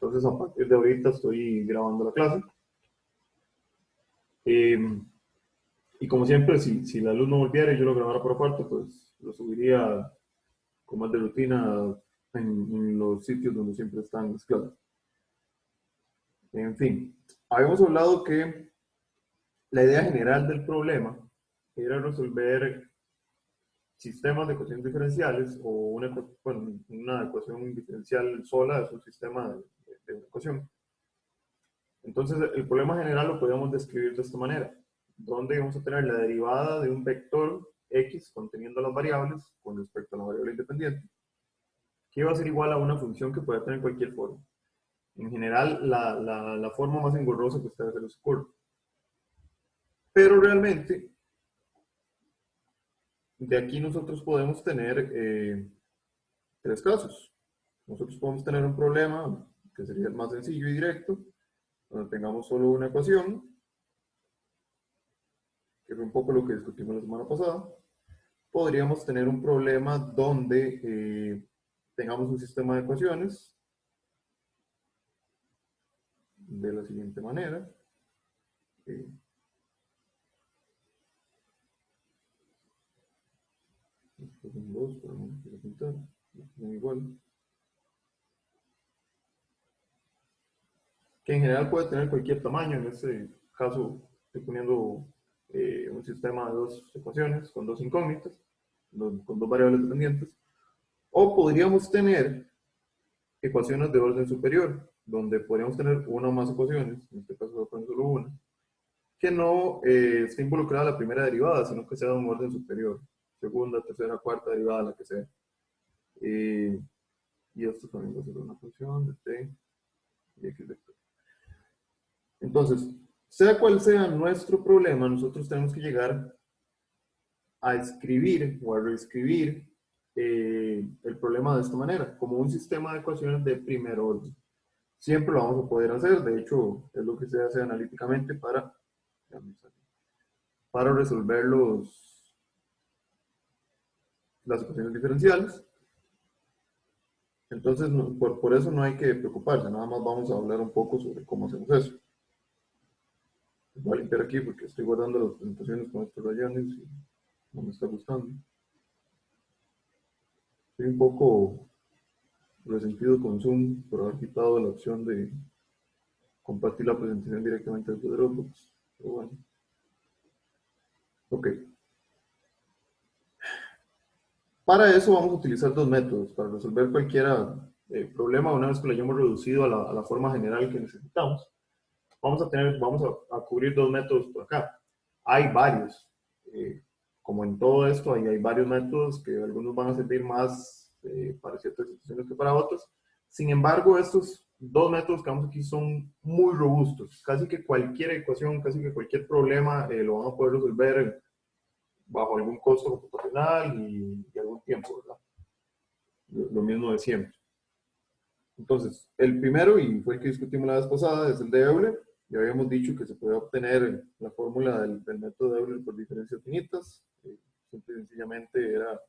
Entonces, a partir de ahorita estoy grabando la clase. Y como siempre, si la luz no volviera y yo lo grabara por aparte, pues lo subiría como es de rutina en los sitios donde siempre están las clases. En fin, habíamos hablado que la idea general del problema era resolver sistemas de ecuaciones diferenciales o una ecuación diferencial sola es un sistema de una ecuación. Entonces, el problema general lo podemos describir de esta manera, donde vamos a tener la derivada de un vector x conteniendo las variables con respecto a la variable independiente, que va a ser igual a una función que puede tener cualquier forma. En general, la forma más engorrosa que a ustedes se les ocurre. Pero realmente, de aquí nosotros podemos tener tres casos. Nosotros podemos tener un problema que sería el más sencillo y directo, donde tengamos solo una ecuación, que fue un poco lo que discutimos la semana pasada. Podríamos tener un problema donde tengamos un sistema de ecuaciones de la siguiente manera. Estos son dos, pero no quiero pintar. Son igual. Que en general puede tener cualquier tamaño. En este caso estoy poniendo un sistema de dos ecuaciones con dos incógnitas, con dos variables dependientes. O podríamos tener ecuaciones de orden superior, donde podríamos tener una o más ecuaciones, en este caso voy a poner solo una, que no esté involucrada la primera derivada, sino que sea de un orden superior, segunda, tercera, cuarta derivada, la que sea. Y esto también va a ser una función de t y x vector. Entonces, sea cual sea nuestro problema, nosotros tenemos que llegar a escribir o a reescribir el problema de esta manera, como un sistema de ecuaciones de primer orden. Siempre lo vamos a poder hacer, de hecho, es lo que se hace analíticamente para resolver las ecuaciones diferenciales. Entonces, por eso no hay que preocuparse, nada más vamos a hablar un poco sobre cómo hacemos eso. Voy a limpiar aquí porque estoy guardando las presentaciones con estos rayones y no me está gustando. Estoy un poco resentido con Zoom por haber quitado la opción de compartir la presentación directamente desde Dropbox. Pero bueno. Ok. Para eso vamos a utilizar dos métodos, para resolver cualquier problema una vez que lo hayamos reducido a la forma general que necesitamos. Vamos a cubrir dos métodos por acá. Hay varios. Como en todo esto, hay varios métodos que algunos van a servir más para ciertas situaciones que para otros. Sin embargo, estos dos métodos que vamos aquí son muy robustos. Casi que cualquier ecuación, casi que cualquier problema lo van a poder resolver bajo algún costo computacional y algún tiempo, ¿verdad? Lo mismo de siempre. Entonces, el primero, y fue el que discutimos la vez pasada, es el de Euler. Ya habíamos dicho que se puede obtener la fórmula del método de Euler por diferencias finitas. Simple y sencillamente era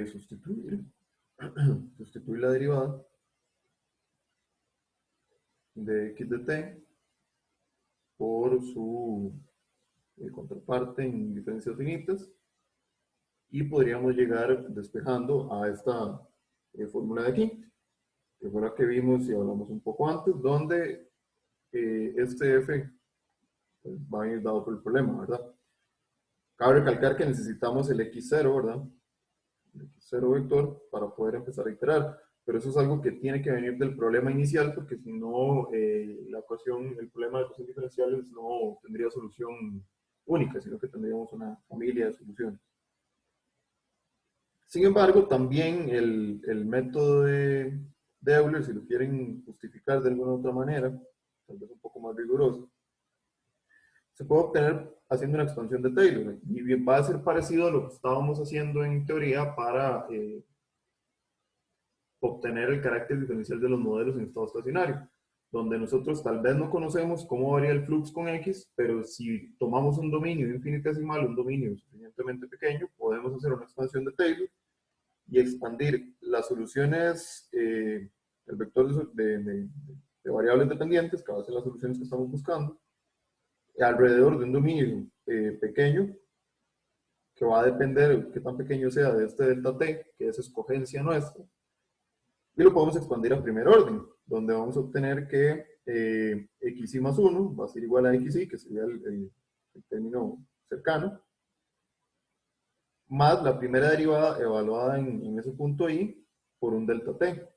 sustituir la derivada de x de t por su contraparte en diferencias finitas. Y podríamos llegar despejando a esta fórmula de aquí, que fue la que vimos y hablamos un poco antes, donde este f pues, va a ir dado por el problema, ¿verdad? Cabe recalcar que necesitamos el x0, ¿verdad? El x0 vector para poder empezar a iterar, pero eso es algo que tiene que venir del problema inicial, porque si no, el problema de ecuaciones diferenciales no tendría solución única, sino que tendríamos una familia de soluciones. Sin embargo, también el método de Euler, si lo quieren justificar de alguna otra manera, tal vez un poco más riguroso, se puede obtener haciendo una expansión de Taylor. Y va a ser parecido a lo que estábamos haciendo en teoría para obtener el carácter diferencial de los modelos en estado estacionario, donde nosotros tal vez no conocemos cómo varía el flux con X, pero si tomamos un dominio infinitesimal, un dominio suficientemente pequeño, podemos hacer una expansión de Taylor y expandir las soluciones el vector de variables dependientes, que va a ser las soluciones que estamos buscando, alrededor de un dominio pequeño, que va a depender de qué tan pequeño sea de este delta t, que es escogencia nuestra, y lo podemos expandir a primer orden, donde vamos a obtener que xi más 1 va a ser igual a xi, que sería el término cercano, más la primera derivada evaluada en ese punto i por un delta t.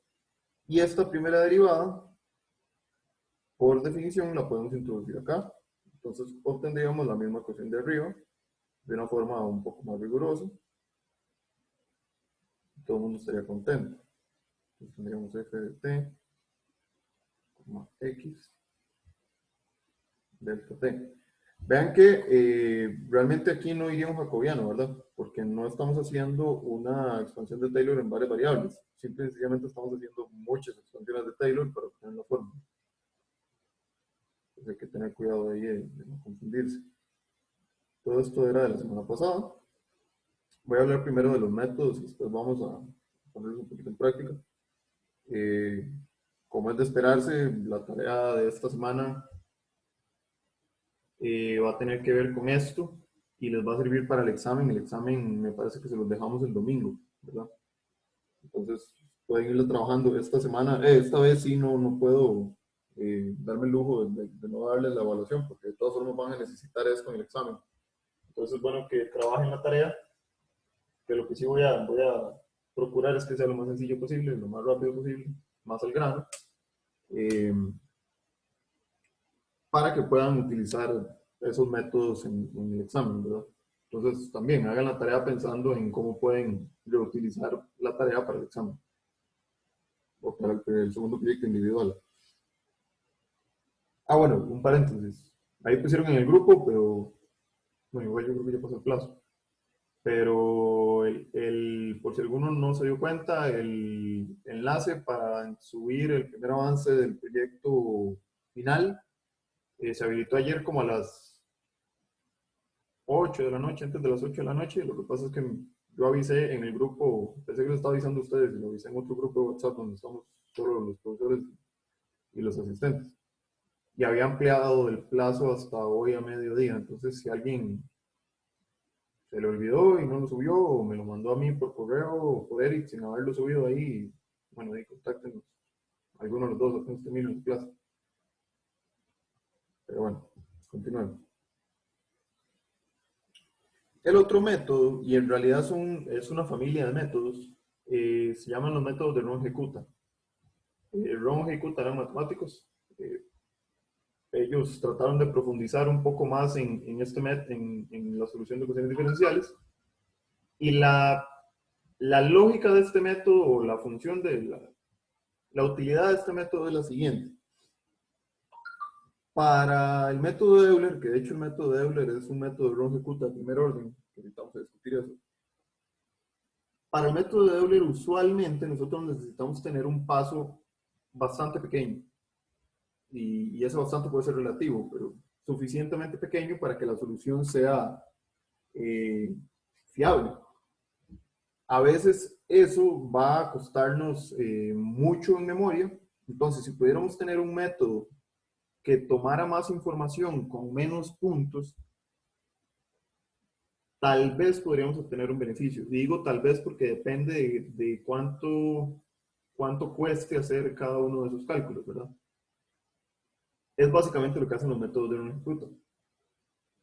Y esta primera derivada, por definición, la podemos introducir acá. Entonces obtendríamos la misma ecuación de arriba, de una forma un poco más rigurosa. Todo el mundo estaría contento. Entonces tendríamos f de t, x, delta t. Vean que realmente aquí no iría un jacobiano, ¿verdad? Porque no estamos haciendo una expansión de Taylor en varias variables. Simple y sencillamente estamos haciendo muchas expansiones de Taylor para obtener la forma. Entonces hay que tener cuidado ahí de no confundirse. Todo esto era de la semana pasada. Voy a hablar primero de los métodos y después vamos a ponerlos un poquito en práctica. Como es de esperarse, la tarea de esta semana va a tener que ver con esto y les va a servir para el examen. El examen me parece que se los dejamos el domingo, ¿verdad? Entonces pueden irlo trabajando esta semana. Esta vez sí no puedo darme el lujo de no darles la evaluación porque de todas formas van a necesitar esto en el examen. Entonces, bueno, que trabajen la tarea, que lo que sí voy a procurar es que sea lo más sencillo posible, lo más rápido posible, más al grano, eh, para que puedan utilizar esos métodos en el examen, ¿verdad? Entonces, también hagan la tarea pensando en cómo pueden reutilizar la tarea para el examen o para el segundo proyecto individual. Ah, bueno, un paréntesis. Ahí pusieron en el grupo, pero bueno, igual yo creo que ya pasó el plazo. Pero por si alguno no se dio cuenta, el enlace para subir el primer avance del proyecto final se habilitó ayer como a las 8 de la noche, antes de las 8 de la noche. Lo que pasa es que yo avisé en el grupo, pensé que lo estaba avisando a ustedes, y lo avisé en otro grupo de WhatsApp donde estamos solo los profesores y los asistentes. Y había ampliado el plazo hasta hoy a mediodía. Entonces, si alguien se le olvidó y no lo subió, o me lo mandó a mí por correo o por Eric sin haberlo subido ahí, bueno, ahí contáctenos. Alguno de los dos apenas terminen la clase. Pero bueno, continuemos. El otro método, y en realidad es una familia de métodos, se llaman los métodos de Ron Ejecuta. Ron Ejecuta eran matemáticos. Ellos trataron de profundizar un poco más en la solución de ecuaciones diferenciales. Y la lógica de este método, o la función de la utilidad de este método es la siguiente. Para el método de Euler, que de hecho el método de Euler es un método de Ron-Ejecuta de primer orden, que ahorita vamos a discutir eso. Para el método de Euler, usualmente nosotros necesitamos tener un paso bastante pequeño. Y ese bastante puede ser relativo, pero suficientemente pequeño para que la solución sea fiable. A veces eso va a costarnos mucho en memoria. Entonces, si pudiéramos tener un método que tomara más información con menos puntos, tal vez podríamos obtener un beneficio. Digo tal vez porque depende de cuánto cueste hacer cada uno de esos cálculos, ¿verdad? Es básicamente lo que hacen los métodos de Ron-Ejecuta.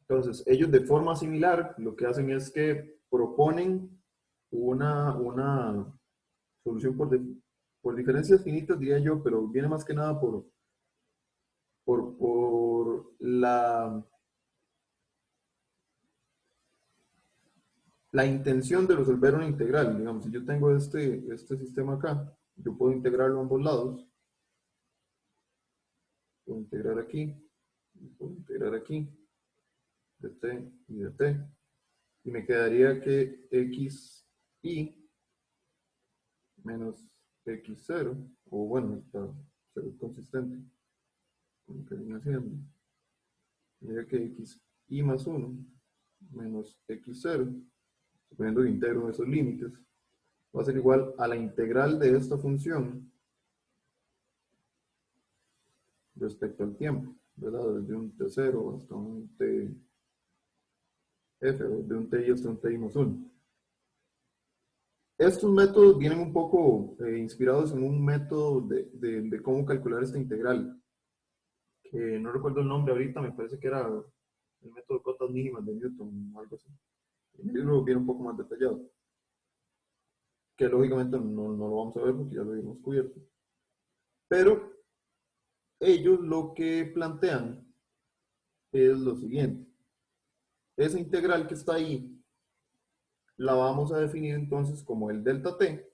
Entonces, ellos de forma similar lo que hacen es que proponen una solución por diferencias finitas, diría yo, pero viene más que nada por la intención de resolver una integral. Digamos, si yo tengo este sistema acá, yo puedo integrarlo a ambos lados. Puedo integrar aquí, puedo integrar aquí, de t y de t. Y me quedaría que xi menos x0, o bueno, está ser consistente con lo que viene haciendo. Tendría que xi más 1 menos x0, suponiendo que integro esos límites, va a ser igual a la integral de esta función respecto al tiempo, ¿verdad? Desde un T0 hasta un TF, desde un TI hasta un TI más 1. Estos métodos vienen un poco inspirados en un método de cómo calcular esta integral, que no recuerdo el nombre ahorita, me parece que era el método de cotas mínimas de Newton, o algo así. En el libro viene un poco más detallado, que lógicamente no lo vamos a ver porque ya lo habíamos cubierto. Pero ellos lo que plantean es lo siguiente. Esa integral que está ahí la vamos a definir entonces como el delta t,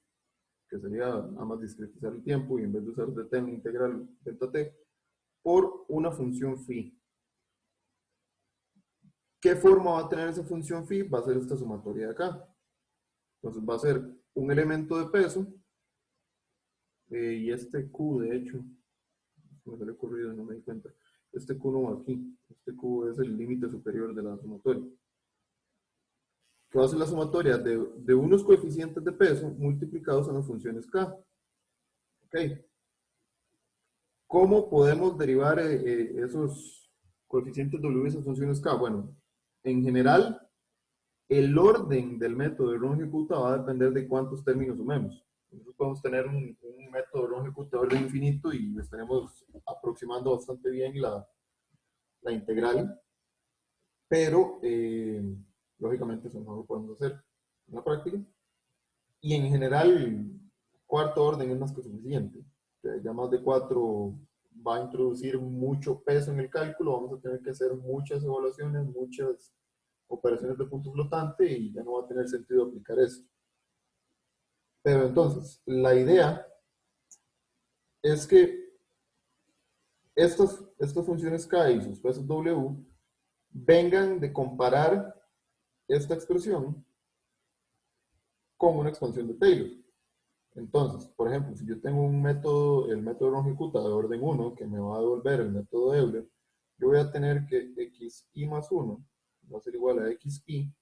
que sería nada más discretizar el tiempo y en vez de usar dt en integral delta t, por una función phi. ¿Qué forma va a tener esa función phi? Va a ser esta sumatoria de acá. Entonces va a ser un elemento de peso y este q, de hecho, me salió corrido y no me di cuenta. Este q no va aquí. Este q es el límite superior de la sumatoria. Que va a ser la sumatoria de unos coeficientes de peso multiplicados en las funciones k. ¿Ok? ¿Cómo podemos derivar esos coeficientes W y esas funciones k? Bueno, en general, el orden del método de run ejecuta va a depender de cuántos términos sumemos. Nosotros podemos tener un método de run ejecuta de orden infinito y estaremos aproximando bastante bien la integral, pero lógicamente eso no lo podemos hacer en la práctica. Y en general, cuarto orden es más que suficiente. Ya más de 4 va a introducir mucho peso en el cálculo, vamos a tener que hacer muchas evaluaciones, muchas operaciones de punto flotante y ya no va a tener sentido aplicar eso. Pero entonces, la idea es que estas funciones K y sus pesos W vengan de comparar esta expresión con una expansión de Taylor. Entonces, por ejemplo, si yo tengo un método, el método longicuta de orden 1, que me va a devolver el método de Euler, yo voy a tener que xi más 1 va a ser igual a xi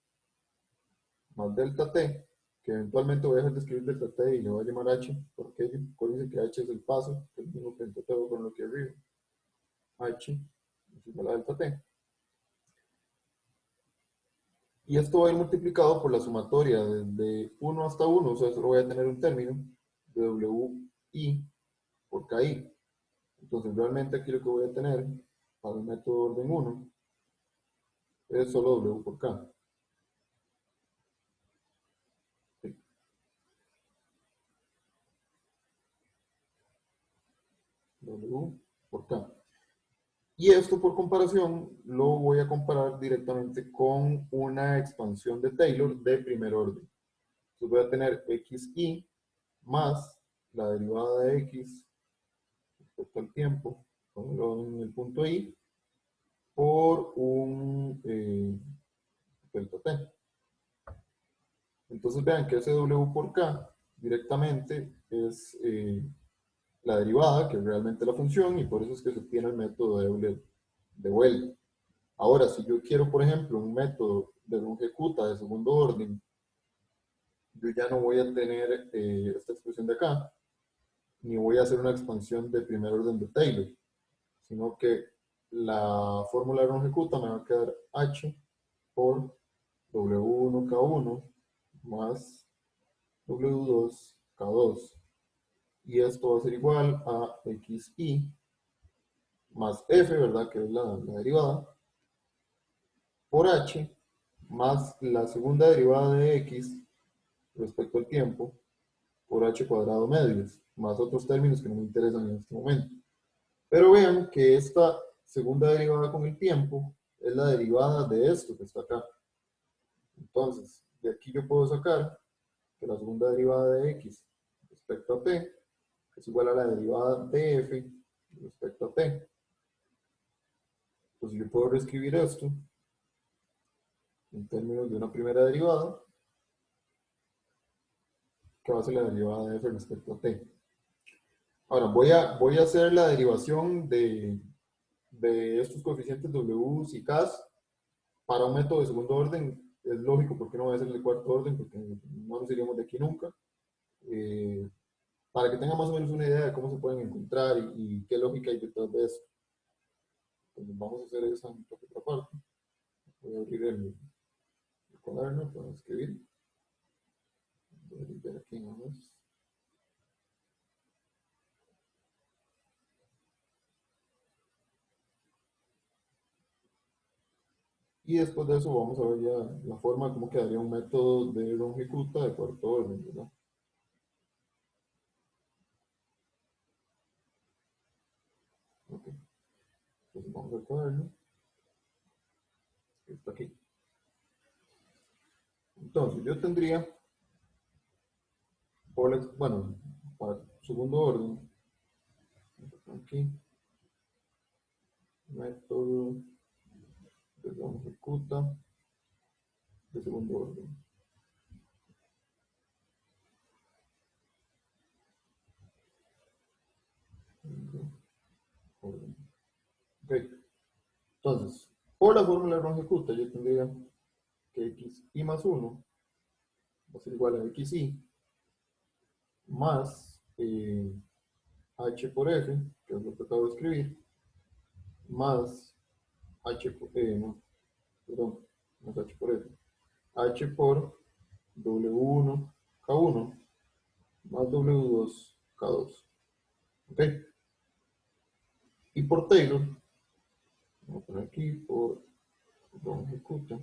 más delta t, que eventualmente voy a dejar de escribir delta t y le voy a llamar h, porque acuérdense que h es el paso, que es el mismo que delta t con lo que arriba. H es igual a delta t. Y esto va a ir multiplicado por la sumatoria desde 1 hasta 1, o sea, solo voy a tener un término de wi por ki. Entonces, realmente aquí lo que voy a tener para el método orden 1 es solo W por K. Sí, W por K. Y esto por comparación lo voy a comparar directamente con una expansión de Taylor de primer orden. Entonces voy a tener xi más la derivada de x respecto al tiempo, en el punto i, por un delta t. Entonces vean que ese W por K directamente es la derivada, que es realmente la función, y por eso es que se obtiene el método de Euler de vuelta. Ahora, si yo quiero, por ejemplo, un método de longicuta de segundo orden, yo ya no voy a tener esta expresión de acá, ni voy a hacer una expansión de primer orden de Taylor, sino que la fórmula de longicuta me va a quedar h por W1K1 más W2K2. Y esto va a ser igual a xi más f, ¿verdad? Que es la derivada, por h más la segunda derivada de x respecto al tiempo por h cuadrado medios, más otros términos que no me interesan en este momento. Pero vean que esta segunda derivada con el tiempo es la derivada de esto que está acá. Entonces, de aquí yo puedo sacar que la segunda derivada de x respecto a t es igual a la derivada de f respecto a t. Entonces yo puedo reescribir esto en términos de una primera derivada, que va a ser la derivada de f respecto a t. Ahora voy a hacer la derivación de estos coeficientes w y k para un método de segundo orden. Es lógico, porque no voy a hacer el de cuarto orden, porque no nos iríamos de aquí nunca. Para que tengan más o menos una idea de cómo se pueden encontrar y qué lógica hay detrás de eso. Entonces vamos a hacer esa otra parte. Voy a abrir el cuaderno para escribir. Voy a limpiar aquí nada más. Y después de eso vamos a ver ya la forma cómo quedaría un método de longitud de cuarto orden, ¿verdad? Ok, entonces vamos al cuaderno, está aquí. Entonces yo tendría, bueno, para segundo orden, aquí, método de longitud de segundo orden. Ok, entonces, por la fórmula de longitud yo tendría que xi más 1 va a ser igual a xi más h por f, que es lo que acabo de escribir, más h por, no, perdón, no es h por f, h por w1 k1 más w2 k2. ¿Ok? Y por Taylor, vamos a poner aquí por longitud,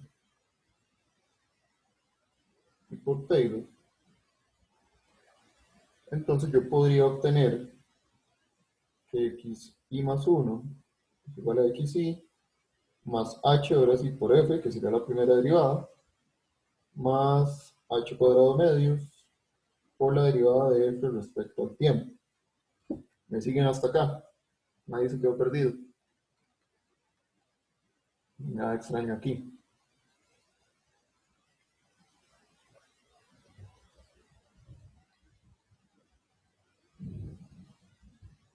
y por Taylor, entonces yo podría obtener que xi más 1 es igual a xi más h ahora sí por f, que sería la primera derivada, más h cuadrado medios por la derivada de f respecto al tiempo. ¿Me siguen hasta acá? Nadie se quedó perdido. Nada extraño aquí.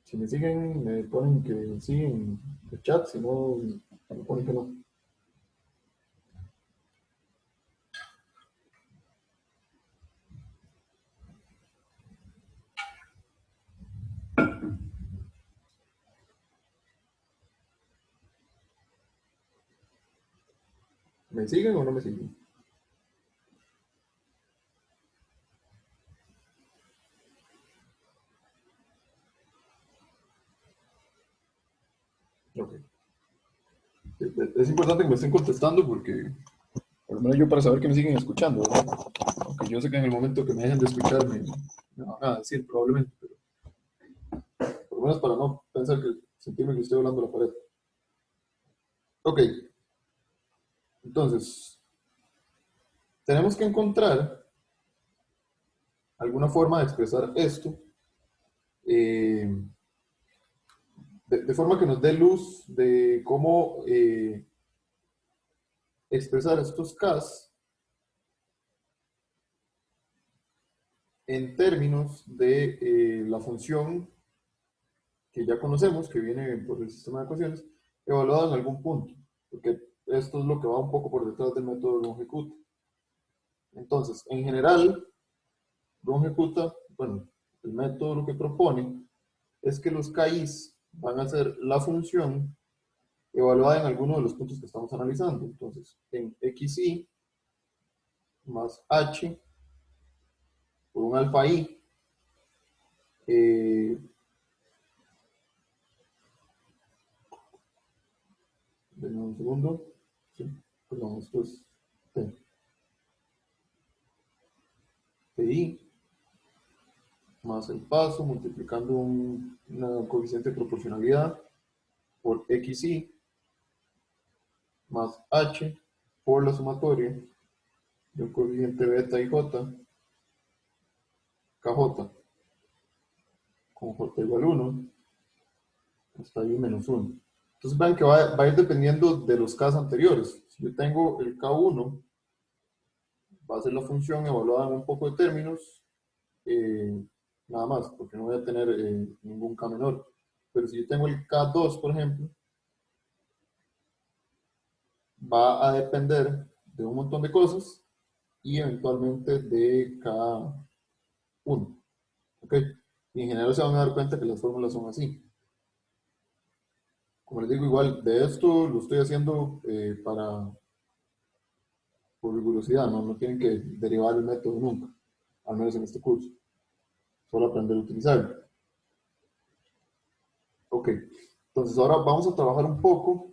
Si me siguen, me ponen que sí en el chat, si no, me ponen que no. ¿Me siguen o no me siguen? Ok. Es importante que me estén contestando porque, por lo menos yo para saber que me siguen escuchando, ¿verdad? Aunque yo sé que en el momento que me dejen de escuchar me van a decir probablemente, pero por lo menos para no pensar que sentirme que estoy hablando a la pared. Ok, entonces, tenemos que encontrar alguna forma de expresar esto eh, de forma que nos dé luz de cómo expresar estos Ks en términos de la función que ya conocemos, que viene por el sistema de ecuaciones, evaluada en algún punto, porque esto es lo que va un poco por detrás del método de longitud. Entonces, en general, longitud, bueno, el método lo que propone es que los KIs van a ser la función evaluada en alguno de los puntos que estamos analizando. Entonces, en xi más h por un alfa i, denme un segundo, sí, perdón, esto es ti más el paso multiplicando una coeficiente de proporcionalidad por xi más h por la sumatoria de un coeficiente beta y j, kj con j igual a 1 hasta i menos 1. Entonces vean que va a ir dependiendo de los Ks anteriores. Si yo tengo el K1, va a ser la función evaluada en un poco de términos, eh, nada más, porque no voy a tener ningún K menor. Pero si yo tengo el K2, por ejemplo, va a depender de un montón de cosas y eventualmente de K1. ¿Ok? Y en general se van a dar cuenta que las fórmulas son así. como les digo, igual de esto lo estoy haciendo por rigurosidad, ¿no? No tienen que derivar el método nunca, al menos en este curso, solo aprender a utilizarlo. Ok, entonces ahora vamos a trabajar un poco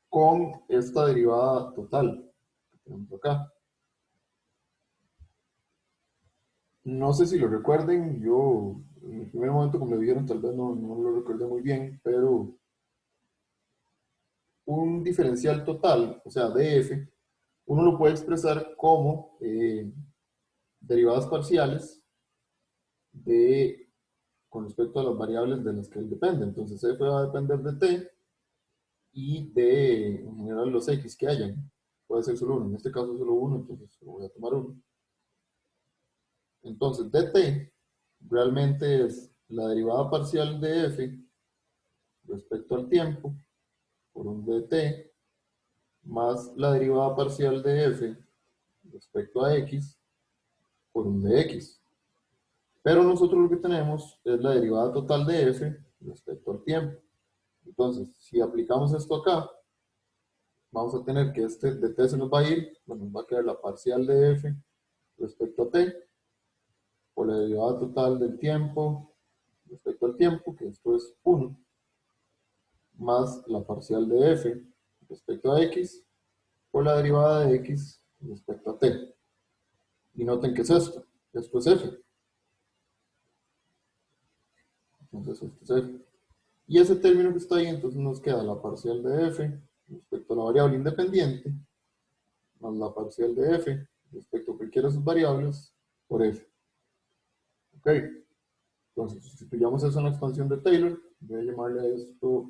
con esta derivada total que tenemos acá. No sé si lo recuerden, yo en el primer momento como me dijeron tal vez no lo recordé muy bien, pero un diferencial total, o sea, df, uno lo puede expresar como derivadas parciales de, con respecto a las variables de las que él depende. Entonces f va a depender de t y de, en general, los x que hayan. Puede ser solo uno, en este caso solo uno, entonces lo voy a tomar uno. Entonces dt realmente es la derivada parcial de f respecto al tiempo por un dt más la derivada parcial de f respecto a x por un dx. Pero nosotros lo que tenemos es la derivada total de f respecto al tiempo. Entonces, si aplicamos esto acá, vamos a tener que este de t se nos va a ir, bueno, nos va a quedar la parcial de f respecto a t por la derivada total del tiempo respecto al tiempo, que esto es 1, más la parcial de f respecto a x por la derivada de x respecto a t. Y noten que es esto es f. Entonces esto es f. Y ese término que está ahí, entonces nos queda la parcial de f respecto a la variable independiente, más la parcial de f respecto a cualquiera de sus variables, por f. Ok, entonces sustituyamos eso en la expansión de Taylor. Voy a llamarle a esto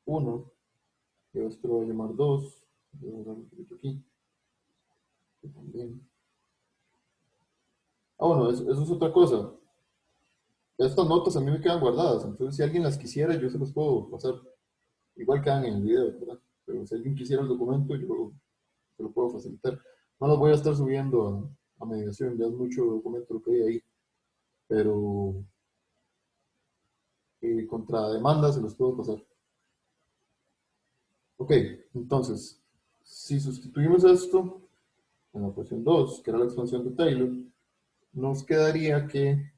1, y a esto lo voy a llamar 2. Voy a dar un poquito aquí. También. Ah, bueno, eso es otra cosa. Estas notas a mí me quedan guardadas, entonces si alguien las quisiera, yo se las puedo pasar. Igual quedan en el video, ¿verdad? Pero si alguien quisiera el documento, yo se lo puedo facilitar. No los voy a estar subiendo a mediación, ya es mucho documento lo que hay ahí, pero contra demanda se los puedo pasar. Ok, entonces, si sustituimos esto en la ecuación 2, que era la expansión de Taylor, nos quedaría que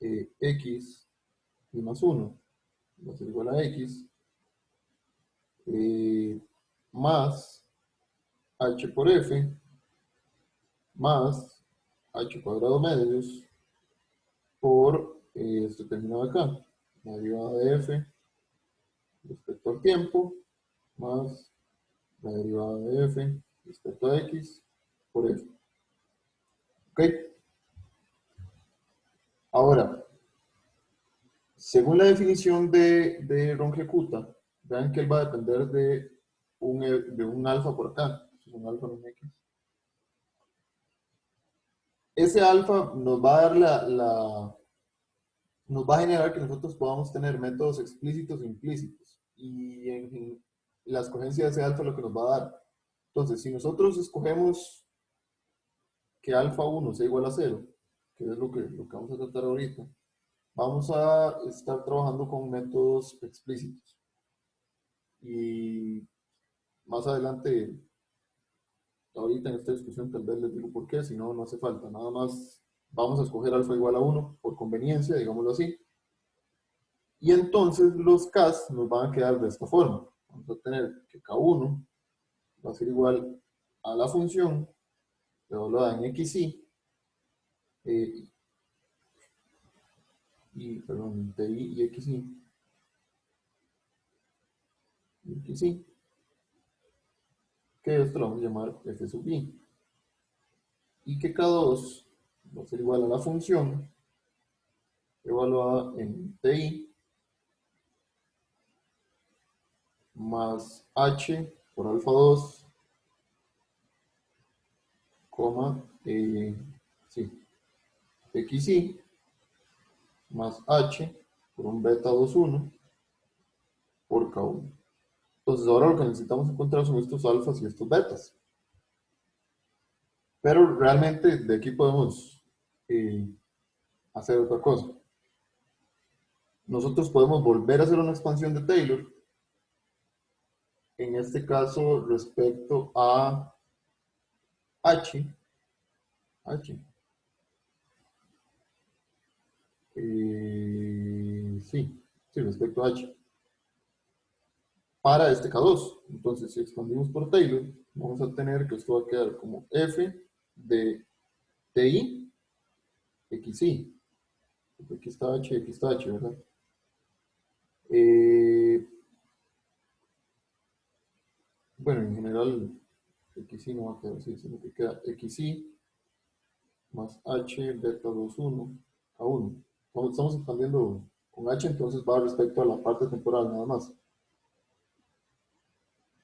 x y más 1 va a ser igual a x eh, más h por f más h cuadrado medios por este terminado acá, la derivada de f respecto al tiempo más la derivada de f respecto a x por f. ¿Ok? Ahora, según la definición de Rongecuta, vean que él va a depender de un alfa por acá, un alfa en un x. Ese alfa nos va a dar nos va a generar que nosotros podamos tener métodos explícitos e implícitos. Y en la escogencia de ese alfa es lo que nos va a dar. Entonces, si nosotros escogemos que alfa 1 sea igual a 0, que es lo que vamos a tratar ahorita, vamos a estar trabajando con métodos explícitos. Y más adelante, ahorita en esta discusión, tal vez les digo por qué, si no, no hace falta. Nada más vamos a escoger alfa igual a 1 por conveniencia, digámoslo así. Y entonces los Ks nos van a quedar de esta forma. Vamos a tener que K1 va a ser igual a la función evaluada en xy eh, perdón, ti y xy, que esto lo vamos a llamar f sub i. Y que K2 va a ser igual a la función evaluada en ti más h por alfa 2, coma, sí, xy más h por un beta 21 por K1. Entonces ahora lo que necesitamos encontrar son estos alfas y estos betas. Pero realmente de aquí podemos hacer otra cosa. nosotros podemos volver a hacer una expansión de Taylor, en este caso respecto a H, sí, respecto a H, para este K2. Entonces, si expandimos por Taylor, vamos a tener que esto va a quedar como F de TI, XI. Aquí está H, aquí está H, ¿verdad? Bueno, en general, XI no va a quedar así, sino que queda XI más H beta 21 K1. Como estamos expandiendo con H, entonces va respecto a la parte temporal nada más.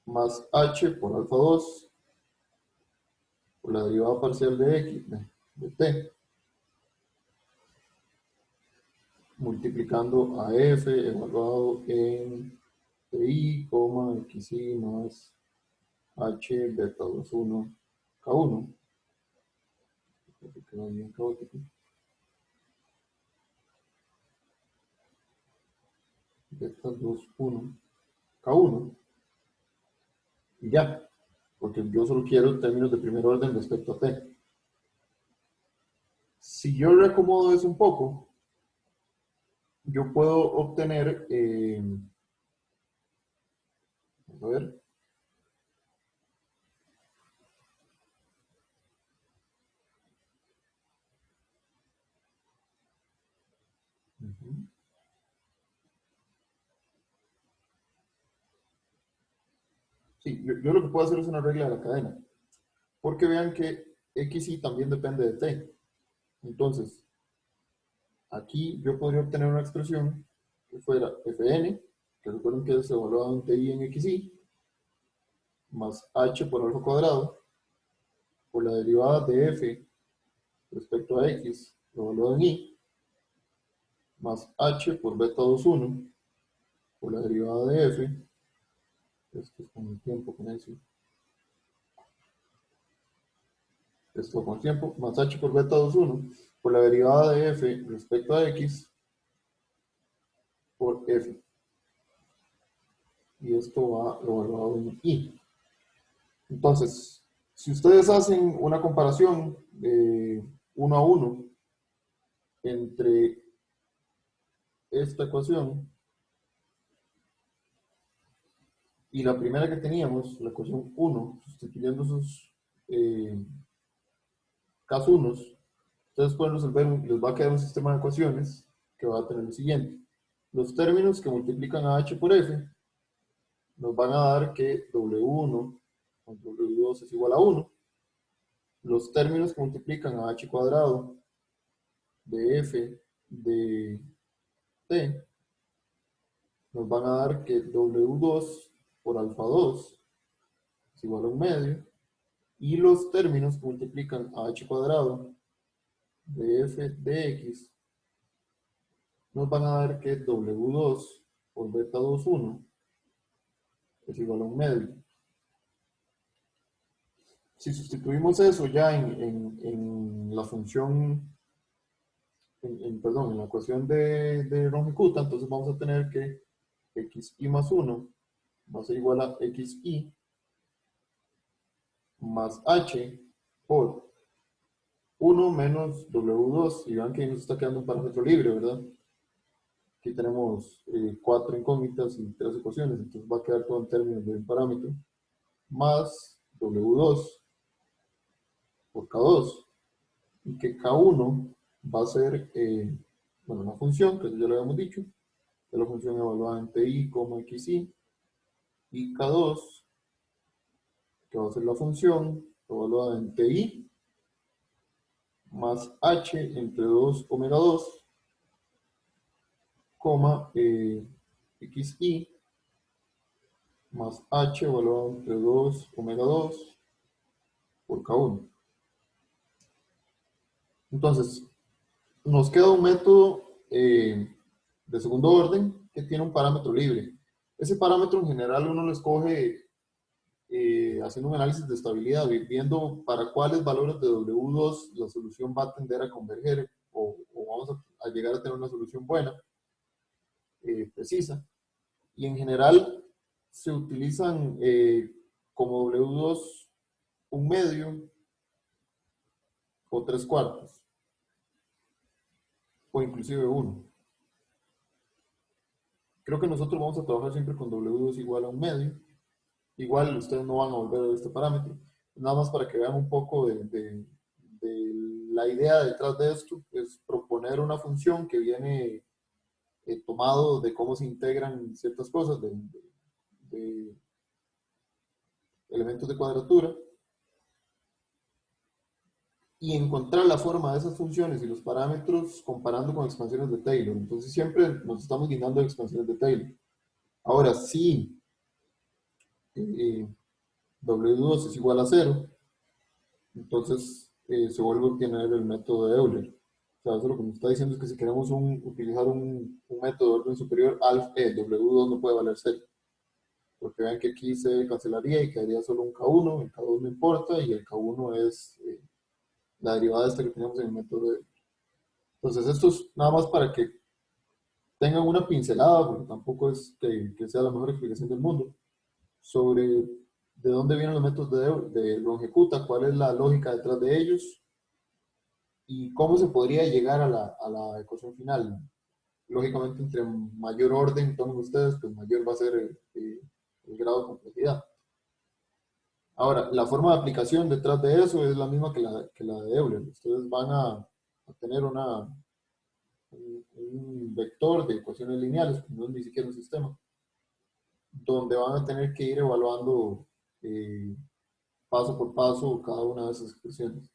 Más H por alfa 2 por la derivada parcial de X, de T, multiplicando a F evaluado en TI, XI más H beta 21 K1. Queda bien caótico. Beta 21 K1. Y ya, porque yo solo quiero términos de primer orden respecto a T. Si yo reacomodo eso un poco, yo puedo obtener, vamos a ver, sí, yo lo que puedo hacer es una regla de la cadena, porque vean que XY también depende de T. Entonces, aquí yo podría obtener una expresión que fuera Fn, que recuerden que es evaluado en TI en XY, más H por alfa cuadrado, por la derivada de F respecto a X, evaluado en Y, más H por beta 21, por la derivada de F, esto es con el tiempo, con eso, esto con el tiempo, más H por beta 21, por la derivada de F respecto a X, por F. Y esto va evaluado en Y. Entonces, si ustedes hacen una comparación de 1 a 1 entre esta ecuación y la primera que teníamos, la ecuación 1, sustituyendo esos casos 1, ustedes pueden resolver, les va a quedar un sistema de ecuaciones que va a tener lo siguiente. Los términos que multiplican a H por F nos van a dar que W1 con W2 es igual a 1. Los términos que multiplican a H cuadrado de F de T nos van a dar que W2 por alfa 2 es igual a 1/2. Y los términos que multiplican a H cuadrado de F de X nos van a dar que W2 por beta 21 es igual a 1/2. Si sustituimos eso ya en la función, perdón, en la ecuación de longitud, entonces vamos a tener que xi más 1 va a ser igual a xi más h por 1 menos w2. Y vean que ahí nos está quedando un parámetro libre, ¿verdad? Aquí tenemos 4 incógnitas y 3 ecuaciones, entonces va a quedar todo en términos de un parámetro, más w2 por k2, y que k1 va a ser, bueno, una función, que ya lo habíamos dicho, de la función evaluada en TI, XI, y K2, que va a ser la función evaluada en TI, más H entre 2 omega 2, coma, XI, más H evaluado entre 2 omega 2 por K1. Entonces, nos queda un método de segundo orden que tiene un parámetro libre. Ese parámetro en general uno lo escoge haciendo un análisis de estabilidad, viendo para cuáles valores de W2 la solución va a tender a converger o vamos a llegar a tener una solución buena. precisa. Y en general se utilizan como W2 un medio o 3/4, o inclusive 1. Creo que nosotros vamos a trabajar siempre con W2 igual a un medio. Igual ustedes no van a volver a ver este parámetro. Nada más para que vean un poco de la idea detrás de esto, es proponer una función que viene tomado de cómo se integran ciertas cosas, de elementos de cuadratura, y encontrar la forma de esas funciones y los parámetros comparando con expansiones de Taylor. Entonces siempre nos estamos guiando de expansiones de Taylor. Ahora, si W2 es igual a 0, entonces se vuelve a obtener el método de Euler. O sea, eso lo que nos está diciendo es que si queremos utilizar un método de orden superior, W2 no puede valer 0. Porque vean que aquí se cancelaría y quedaría solo un K1, el K2 no importa, y el K1 es la derivada esta que tenemos en el método de... Entonces esto es nada más para que tengan una pincelada, porque tampoco es que sea la mejor explicación del mundo, sobre de dónde vienen los métodos de longicuta, cuál es la lógica detrás de ellos, y cómo se podría llegar a la ecuación final. Lógicamente, entre mayor orden tomen ustedes, pues mayor va a ser el grado de complejidad. Ahora, la forma de aplicación detrás de eso es la misma que la de Euler. Ustedes van a tener un vector de ecuaciones lineales, no es ni siquiera un sistema, donde van a tener que ir evaluando paso por paso cada una de esas expresiones.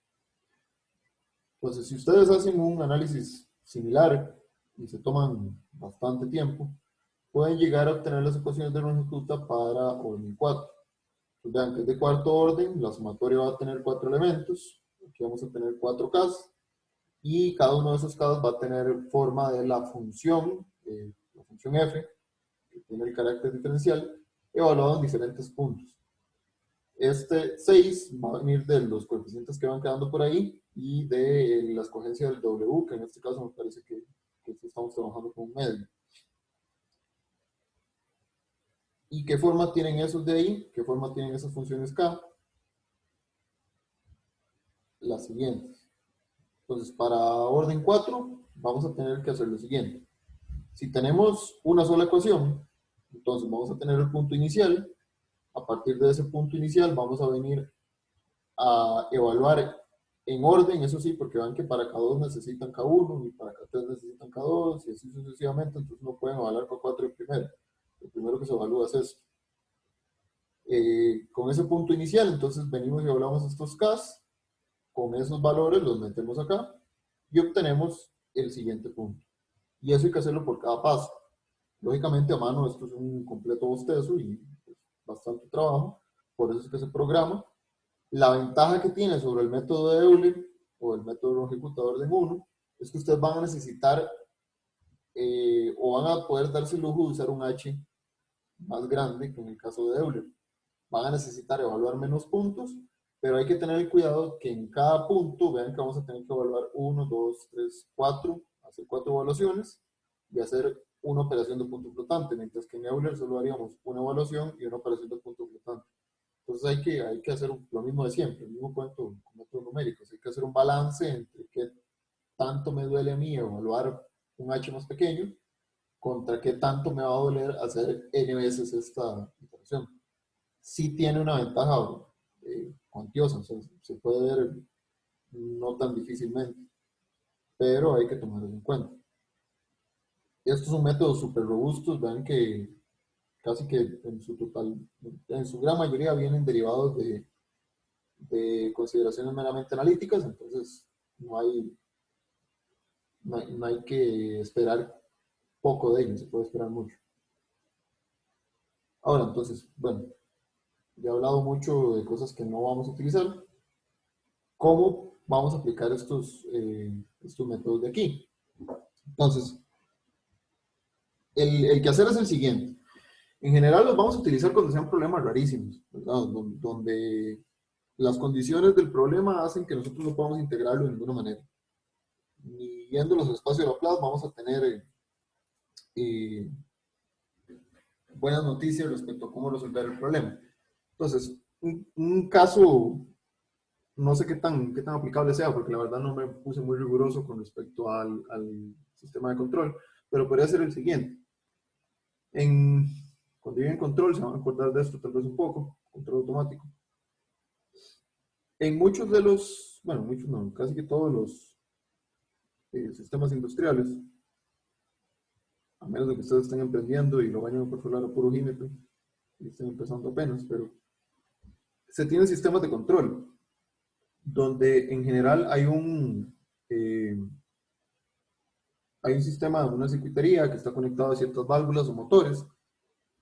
Entonces, si ustedes hacen un análisis similar y se toman bastante tiempo, pueden llegar a obtener las ecuaciones de longitud para orden 4. Pues vean que es de cuarto orden, la sumatoria va a tener 4 elementos, aquí vamos a tener 4 Ks, y cada uno de esos Ks va a tener forma de la función f, que tiene el carácter diferencial, evaluado en diferentes puntos. Este 6 va a venir de los coeficientes que van quedando por ahí y de la escogencia del W, que en este caso me parece que estamos trabajando con un medio. ¿Y qué forma tienen esos de ahí? ¿Qué forma tienen esas funciones K? Las siguientes. Entonces, para orden 4, vamos a tener que hacer lo siguiente. Si tenemos una sola ecuación, entonces vamos a tener el punto inicial. A partir de ese punto inicial vamos a venir a evaluar en orden, eso sí, porque vean que para K2 necesitan K1 y para K3 necesitan K2 y así sucesivamente, entonces no pueden evaluar K4 en primero. Lo primero que se evalúa es esto. Con ese punto inicial, entonces venimos y evaluamos estos Ks, con esos valores los metemos acá y obtenemos el siguiente punto. Y eso hay que hacerlo por cada paso. Lógicamente a mano esto es un completo bostezo y pues, bastante trabajo, por eso es que se programa. La ventaja que tiene sobre el método de Euler o el método longitudinal de orden 1 es que ustedes van a necesitar o van a poder darse el lujo de usar un H más grande que en el caso de Euler. Van a necesitar evaluar menos puntos, pero hay que tener el cuidado que en cada punto, vean que vamos a tener que evaluar 1, 2, 3, 4, hacer 4 evaluaciones y hacer una operación de punto flotante, mientras que en Euler solo haríamos una evaluación y una operación de punto flotante. Entonces hay que hacer lo mismo de siempre, el mismo cuento con métodos numéricos. Hay que hacer un balance entre qué tanto me duele a mí evaluar un H más pequeño contra qué tanto me va a doler hacer n veces esta iteración. Sí tiene una ventaja cuantiosa, o sea, se puede ver no tan difícilmente, pero hay que tomarlo en cuenta. Estos son métodos súper robustos, vean que casi que en su gran mayoría vienen derivados de consideraciones meramente analíticas, entonces no hay que esperar poco de ellos, se puede esperar mucho. Ahora, entonces, bueno, ya he hablado mucho de cosas que no vamos a utilizar. ¿Cómo vamos a aplicar estos métodos de aquí? Entonces, el quehacer es el siguiente. En general los vamos a utilizar cuando sean problemas rarísimos, ¿verdad? Donde las condiciones del problema hacen que nosotros no podamos integrarlo de ninguna manera. Ni viendo los espacios de Laplace vamos a tener eh, buenas noticias respecto a cómo resolver el problema. Entonces, un caso, no sé qué tan aplicable sea, porque la verdad no me puse muy riguroso con respecto al sistema de control, pero podría ser el siguiente. En, cuando viene en control, se van a acordar de esto tal vez un poco, control automático. En muchos de los, bueno, muchos no, casi que todos los sistemas industriales, a menos de que ustedes estén emprendiendo y lo vayan a controlar a puro jímetro, y estén empezando apenas, pero se tienen sistemas de control, donde en general hay un sistema, una circuitería que está conectado a ciertas válvulas o motores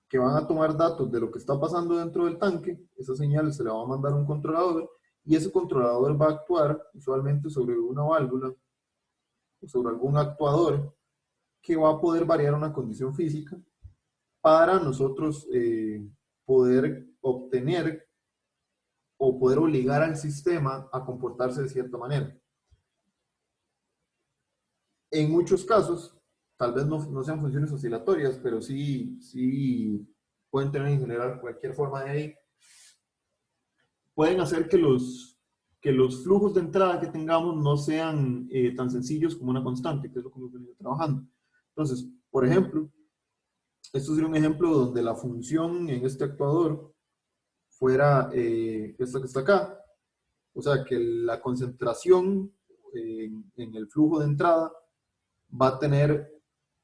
que van a tomar datos de lo que está pasando dentro del tanque, esa señal se le va a mandar a un controlador y ese controlador va a actuar usualmente sobre una válvula o sobre algún actuador que va a poder variar una condición física para nosotros poder obtener o poder obligar al sistema a comportarse de cierta manera. En muchos casos, tal vez no sean funciones oscilatorias, pero sí pueden tener en general cualquier forma de ahí, pueden hacer que los flujos de entrada que tengamos no sean tan sencillos como una constante, que es lo que hemos venido trabajando. Entonces, por ejemplo, esto sería un ejemplo donde la función en este actuador fuera esta que está acá, o sea, que la concentración en el flujo de entrada va a tener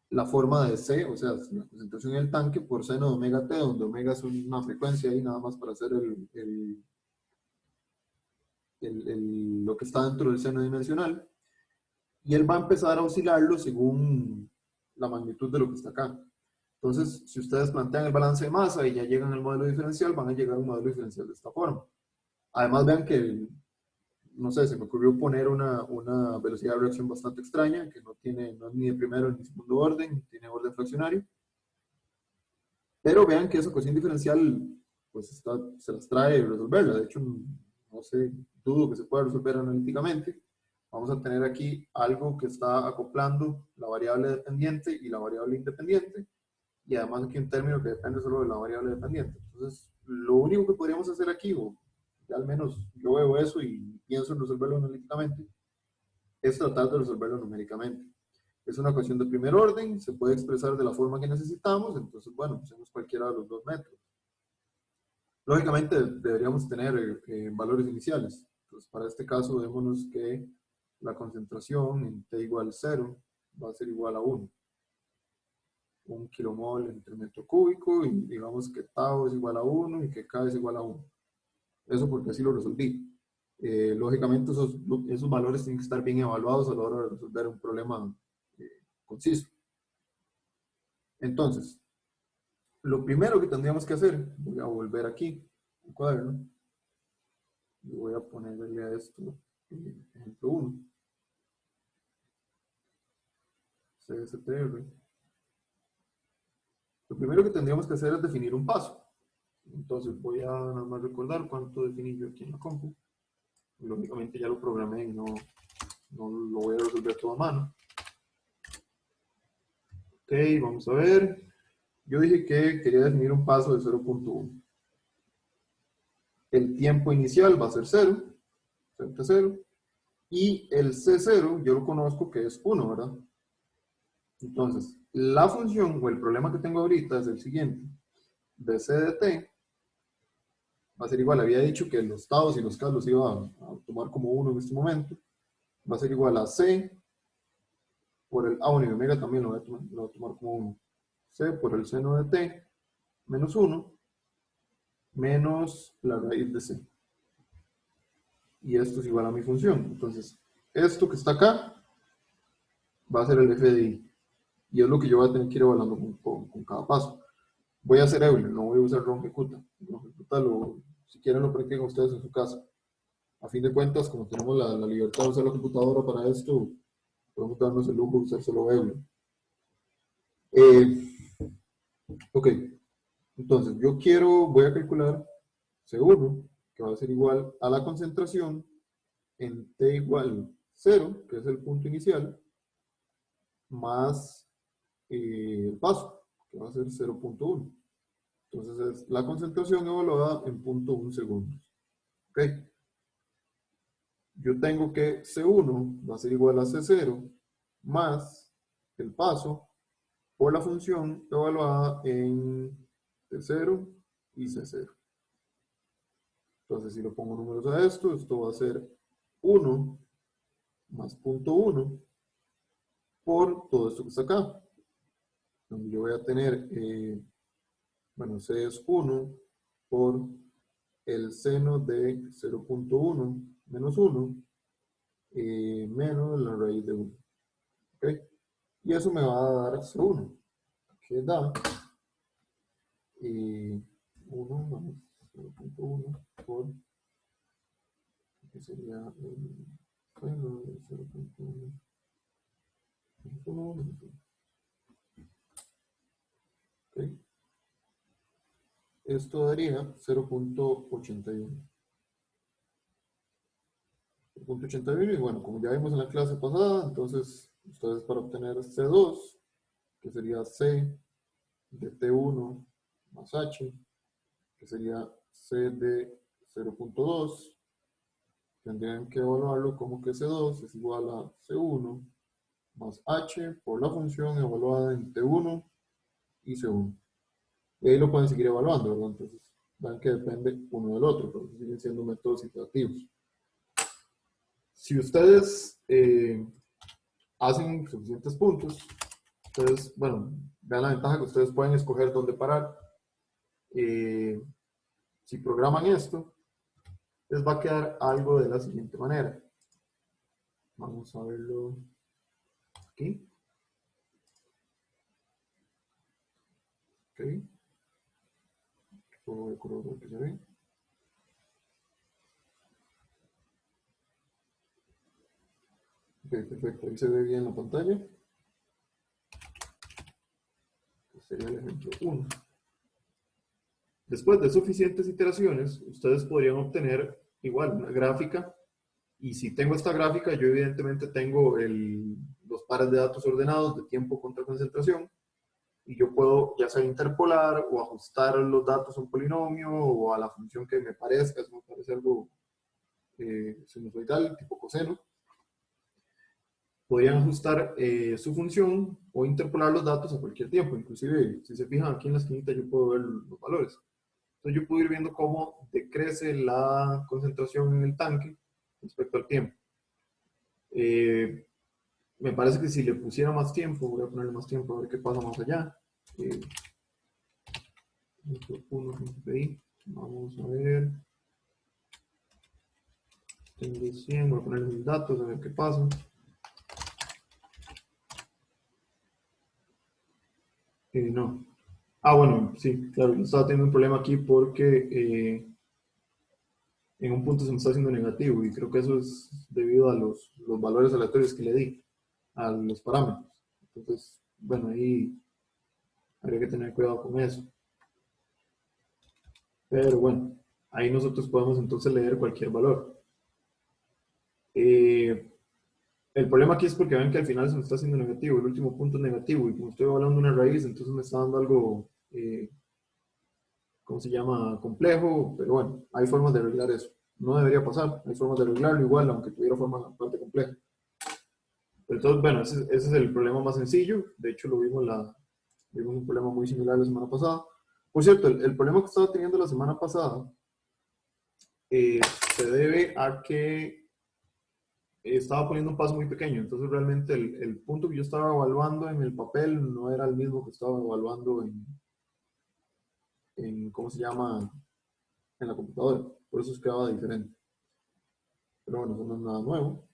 la forma de C, o sea, la concentración en el tanque por seno de omega t, donde omega es una frecuencia ahí nada más para hacer lo que está dentro del seno dimensional, y él va a empezar a oscilarlo según la magnitud de lo que está acá. Entonces, si ustedes plantean el balance de masa y ya llegan al modelo diferencial, van a llegar a un modelo diferencial de esta forma. Además, vean que, no sé, se me ocurrió poner una velocidad de reacción bastante extraña, que no es ni de primero ni de segundo orden, tiene orden fraccionario. Pero vean que esa ecuación diferencial, pues se las trae resolverla. De hecho, no sé, dudo que se pueda resolver analíticamente. Vamos a tener aquí algo que está acoplando la variable dependiente y la variable independiente. Y además aquí un término que depende solo de la variable dependiente. Entonces, lo único que podríamos hacer aquí, o al menos yo veo eso y pienso en resolverlo analíticamente, es tratar de resolverlo numéricamente. Es una ecuación de primer orden, se puede expresar de la forma que necesitamos, entonces, bueno, usemos cualquiera de los dos métodos. Lógicamente, deberíamos tener valores iniciales. Entonces, para este caso, démonos que la concentración en T igual 0 va a ser igual a 1. 1 kilomol entre metro cúbico, y digamos que tau es igual a 1 y que K es igual a 1. Eso porque así lo resolví. Lógicamente, esos valores tienen que estar bien evaluados a la hora de resolver un problema conciso. Entonces, lo primero que tendríamos que hacer, voy a volver aquí al cuaderno y voy a ponerle a esto ejemplo 1, CSTR. Lo primero que tendríamos que hacer es definir un paso. Entonces voy a nada más recordar cuánto definí yo aquí en la compu. Lógicamente ya lo programé y no lo voy a resolver todo a mano. Ok, vamos a ver. Yo dije que quería definir un paso de 0.1. El tiempo inicial va a ser 0, 0, y el C0 yo lo conozco que es 1, ¿verdad? Entonces, la función o el problema que tengo ahorita es el siguiente. dc de t va a ser igual, había dicho que los taus y los k los iba a tomar como 1 en este momento. Va a ser igual a c por el, bueno, y omega también lo voy a tomar como 1. C por el seno de t menos 1 menos la raíz de c. Y esto es igual a mi función. Entonces, esto que está acá va a ser el f de i. Y es lo que yo voy a tener que ir evaluando con cada paso. Voy a hacer Euler, no voy a usar Rongecuta. Rongecuta, si quieren, lo practican ustedes en su casa. A fin de cuentas, como tenemos la libertad de usar la computadora para esto, podemos darnos el lujo de usar solo Euler. Ok, entonces voy a calcular C1, que va a ser igual a la concentración en T igual 0, que es el punto inicial, más el paso, que va a ser 0.1. Entonces es la concentración evaluada en 0.1 segundos. ¿Ok? Yo tengo que C1 va a ser igual a C0 más el paso por la función evaluada en T0 y C0. Entonces, si le pongo números a esto, esto va a ser 1 más 0.1 por todo esto que está acá. Donde yo voy a tener, bueno, C es 1 por el seno de 0.1 menos 1 menos la raíz de 1. ¿Ok? Y eso me va a dar C1, que da 1 más 0.1 por, que sería el seno de 0.1 menos 1 menos 1. ¿Ok? Esto daría 0.81. 0.81 y bueno, como ya vimos en la clase pasada, entonces ustedes para obtener C2, que sería C de T1 más H, que sería C de 0.2, tendrían que evaluarlo como que C2 es igual a C1 más H por la función evaluada en T1 y C1. Y ahí lo pueden seguir evaluando, ¿verdad? Entonces, ven que depende uno del otro, pero siguen siendo métodos iterativos. Si ustedes hacen suficientes puntos, entonces, bueno, vean la ventaja que ustedes pueden escoger dónde parar. Si programan esto, les va a quedar algo de la siguiente manera. Vamos a verlo aquí. Ok. Pongo el color que se ve. Ok, perfecto. Ahí se ve bien la pantalla. Este sería el ejemplo 1. Después de suficientes iteraciones, ustedes podrían obtener igual una gráfica. Y si tengo esta gráfica, yo evidentemente tengo los pares de datos ordenados de tiempo contra concentración. Y yo puedo ya sea interpolar o ajustar los datos a un polinomio o a la función que me parezca, si me parece algo sinusoidal, tipo coseno. Podrían ajustar su función o interpolar los datos a cualquier tiempo. Inclusive, si se fijan aquí en la esquinita, yo puedo ver los valores. Entonces yo puedo ir viendo cómo decrece la concentración en el tanque respecto al tiempo. Me parece que si le pusiera más tiempo, voy a ponerle más tiempo a ver qué pasa más allá. Vamos a ver. Tengo 100, voy a poner mis datos a ver qué pasa. No. Ah, bueno, sí, claro, yo estaba teniendo un problema aquí porque en un punto se me está haciendo negativo y creo que eso es debido a los valores aleatorios que le di a los parámetros. Entonces, bueno, ahí habría que tener cuidado con eso. Pero bueno, ahí nosotros podemos entonces leer cualquier valor. El problema aquí es porque ven que al final se me está haciendo negativo, el último punto es negativo y como estoy evaluando una raíz, entonces me está dando algo, ¿cómo se llama? Complejo, pero bueno, hay formas de arreglar eso. No debería pasar, hay formas de arreglarlo igual, aunque tuviera forma bastante compleja. Pero entonces, bueno, ese es el problema más sencillo. De hecho, vimos un problema muy similar la semana pasada. Por cierto, el problema que estaba teniendo la semana pasada se debe a que estaba poniendo un paso muy pequeño. Entonces, realmente el punto que yo estaba evaluando en el papel no era el mismo que estaba evaluando ¿cómo se llama? En la computadora. Por eso es que quedaba diferente. Pero bueno, eso no es nada nuevo.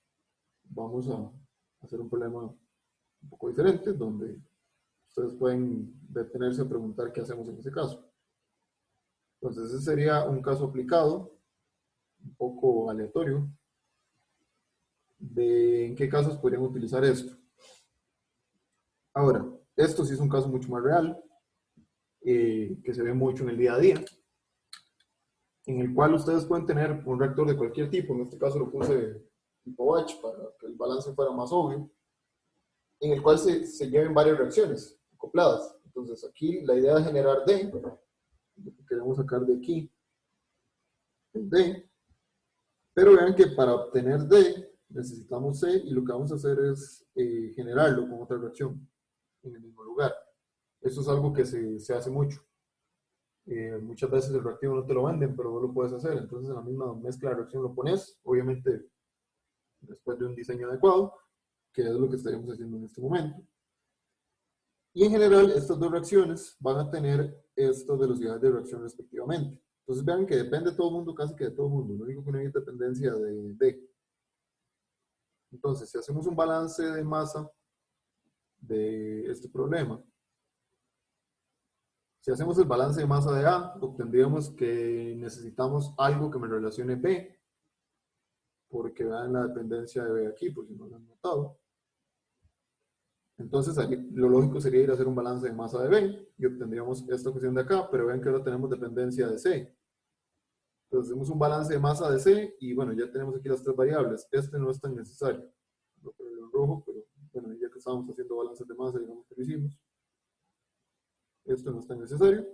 Vamos a hacer un problema un poco diferente, donde ustedes pueden detenerse a preguntar qué hacemos en ese caso. Entonces, ese sería un caso aplicado, un poco aleatorio, de en qué casos podrían utilizar esto. Ahora, esto sí es un caso mucho más real, que se ve mucho en el día a día, en el cual ustedes pueden tener un reactor de cualquier tipo. En este caso lo puse tipo batch para que el balance fuera más obvio, en el cual se lleven varias reacciones. acopladas. Entonces aquí la idea de generar D, lo que queremos sacar de aquí es D, pero vean que para obtener D necesitamos C y lo que vamos a hacer es generarlo con otra reacción en el mismo lugar. Eso es algo que se hace mucho. Muchas veces el reactivo no te lo venden, pero vos lo puedes hacer. Entonces en la misma mezcla de reacción lo pones, obviamente después de un diseño adecuado, que es lo que estaríamos haciendo en este momento. Y en general estas dos reacciones van a tener estas velocidades de reacción respectivamente. Entonces vean que depende de todo el mundo, casi que de todo el mundo. Lo único que no hay es dependencia de D. Entonces, si hacemos un balance de masa de este problema, si hacemos el balance de masa de A, obtendríamos que necesitamos algo que me relacione B, porque vean la dependencia de B aquí, por si no lo han notado. Entonces, lo lógico sería ir a hacer un balance de masa de B y obtendríamos esta cuestión de acá, pero vean que ahora tenemos dependencia de C. Entonces, hacemos un balance de masa de C y bueno, ya tenemos aquí las tres variables. Este no es tan necesario. Lo pongo en rojo, pero bueno, ya que estábamos haciendo balances de masa, digamos que lo hicimos. Esto no es tan necesario.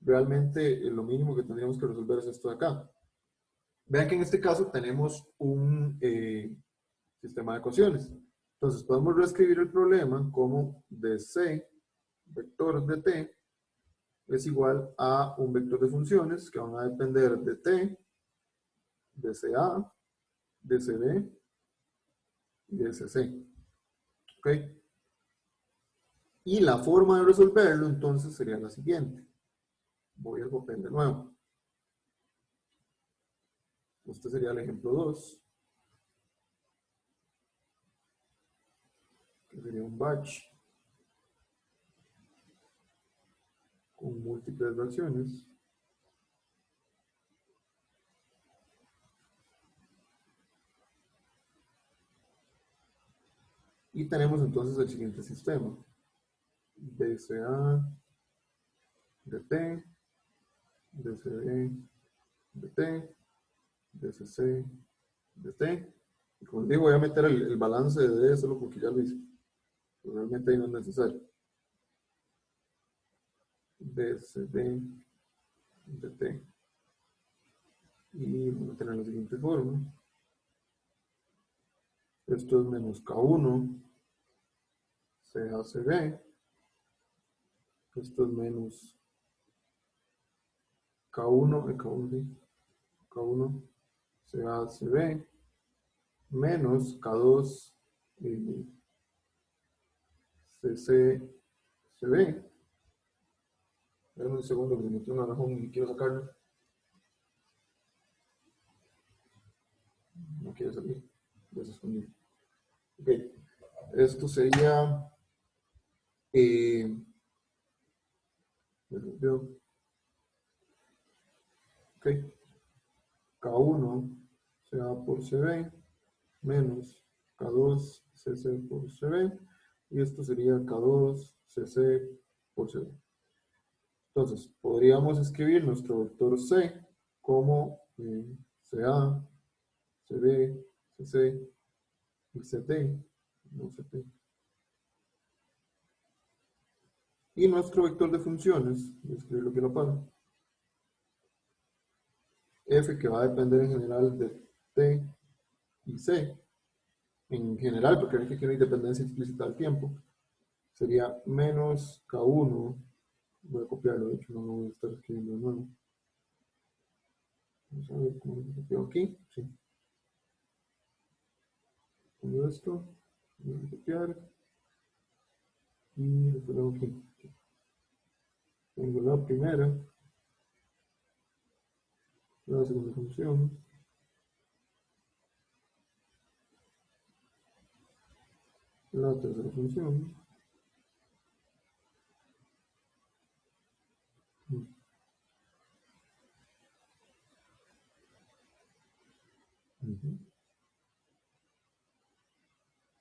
Realmente lo mínimo que tendríamos que resolver es esto de acá. Vean que en este caso tenemos un sistema de ecuaciones. Entonces podemos reescribir el problema como de C, vector de T, es igual a un vector de funciones que van a depender de T, de CA, de CB y de CC. ¿Ok? Y la forma de resolverlo entonces sería la siguiente. Voy al papel de nuevo. Este sería el ejemplo 2, que sería un batch con múltiples reacciones. Y tenemos entonces el siguiente sistema. DCA, DT, DCB, DT, DCC, DT. Y como les digo, voy a meter el balance de D solo porque ya lo hice. Pero realmente ahí no es necesario. DCD, DT. Y vamos a tener la siguiente forma. Esto es menos K1, CACB. Esto es menos K1, K1, sí. K1, CACB, menos K2, CCCB. Dame un segundo que me metí una razón y quiero sacarlo. No quiere salir. Ya se escondió. Ok. Esto sería. Ok. K1 CA por CB menos K2 CC por CB. Y esto sería K2 CC por CB. Entonces, podríamos escribir nuestro vector C como CA, CB, CC y CT, no CT. Y nuestro vector de funciones, voy a escribirlo aquí a la par, F que va a depender en general de T y C, en general, porque aquí no hay dependencia explícita del tiempo, sería menos K1, voy a copiarlo, de hecho no lo voy a estar escribiendo de nuevo. Vamos a ver cómo lo copio aquí, sí. Pongo esto, voy a copiar, y lo pongo aquí. Tengo la primera, la segunda función, la tercera función,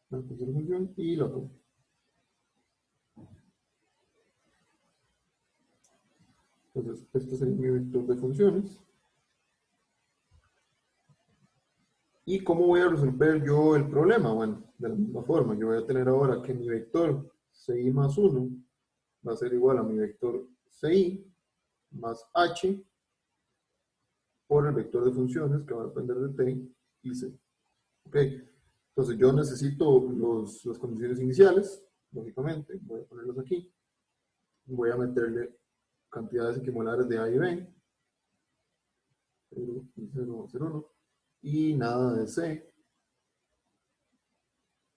la tercera función y la otra. Entonces, este sería mi vector de funciones. ¿Y cómo voy a resolver yo el problema? Bueno, de la misma forma, yo voy a tener ahora que mi vector CI más 1 va a ser igual a mi vector CI más H por el vector de funciones que va a depender de T y C. Ok, entonces yo necesito las condiciones iniciales, lógicamente, voy a ponerlos aquí. Voy a meterle cantidades equimolares de A y B, 0 y 0 va a ser 1, y nada de C,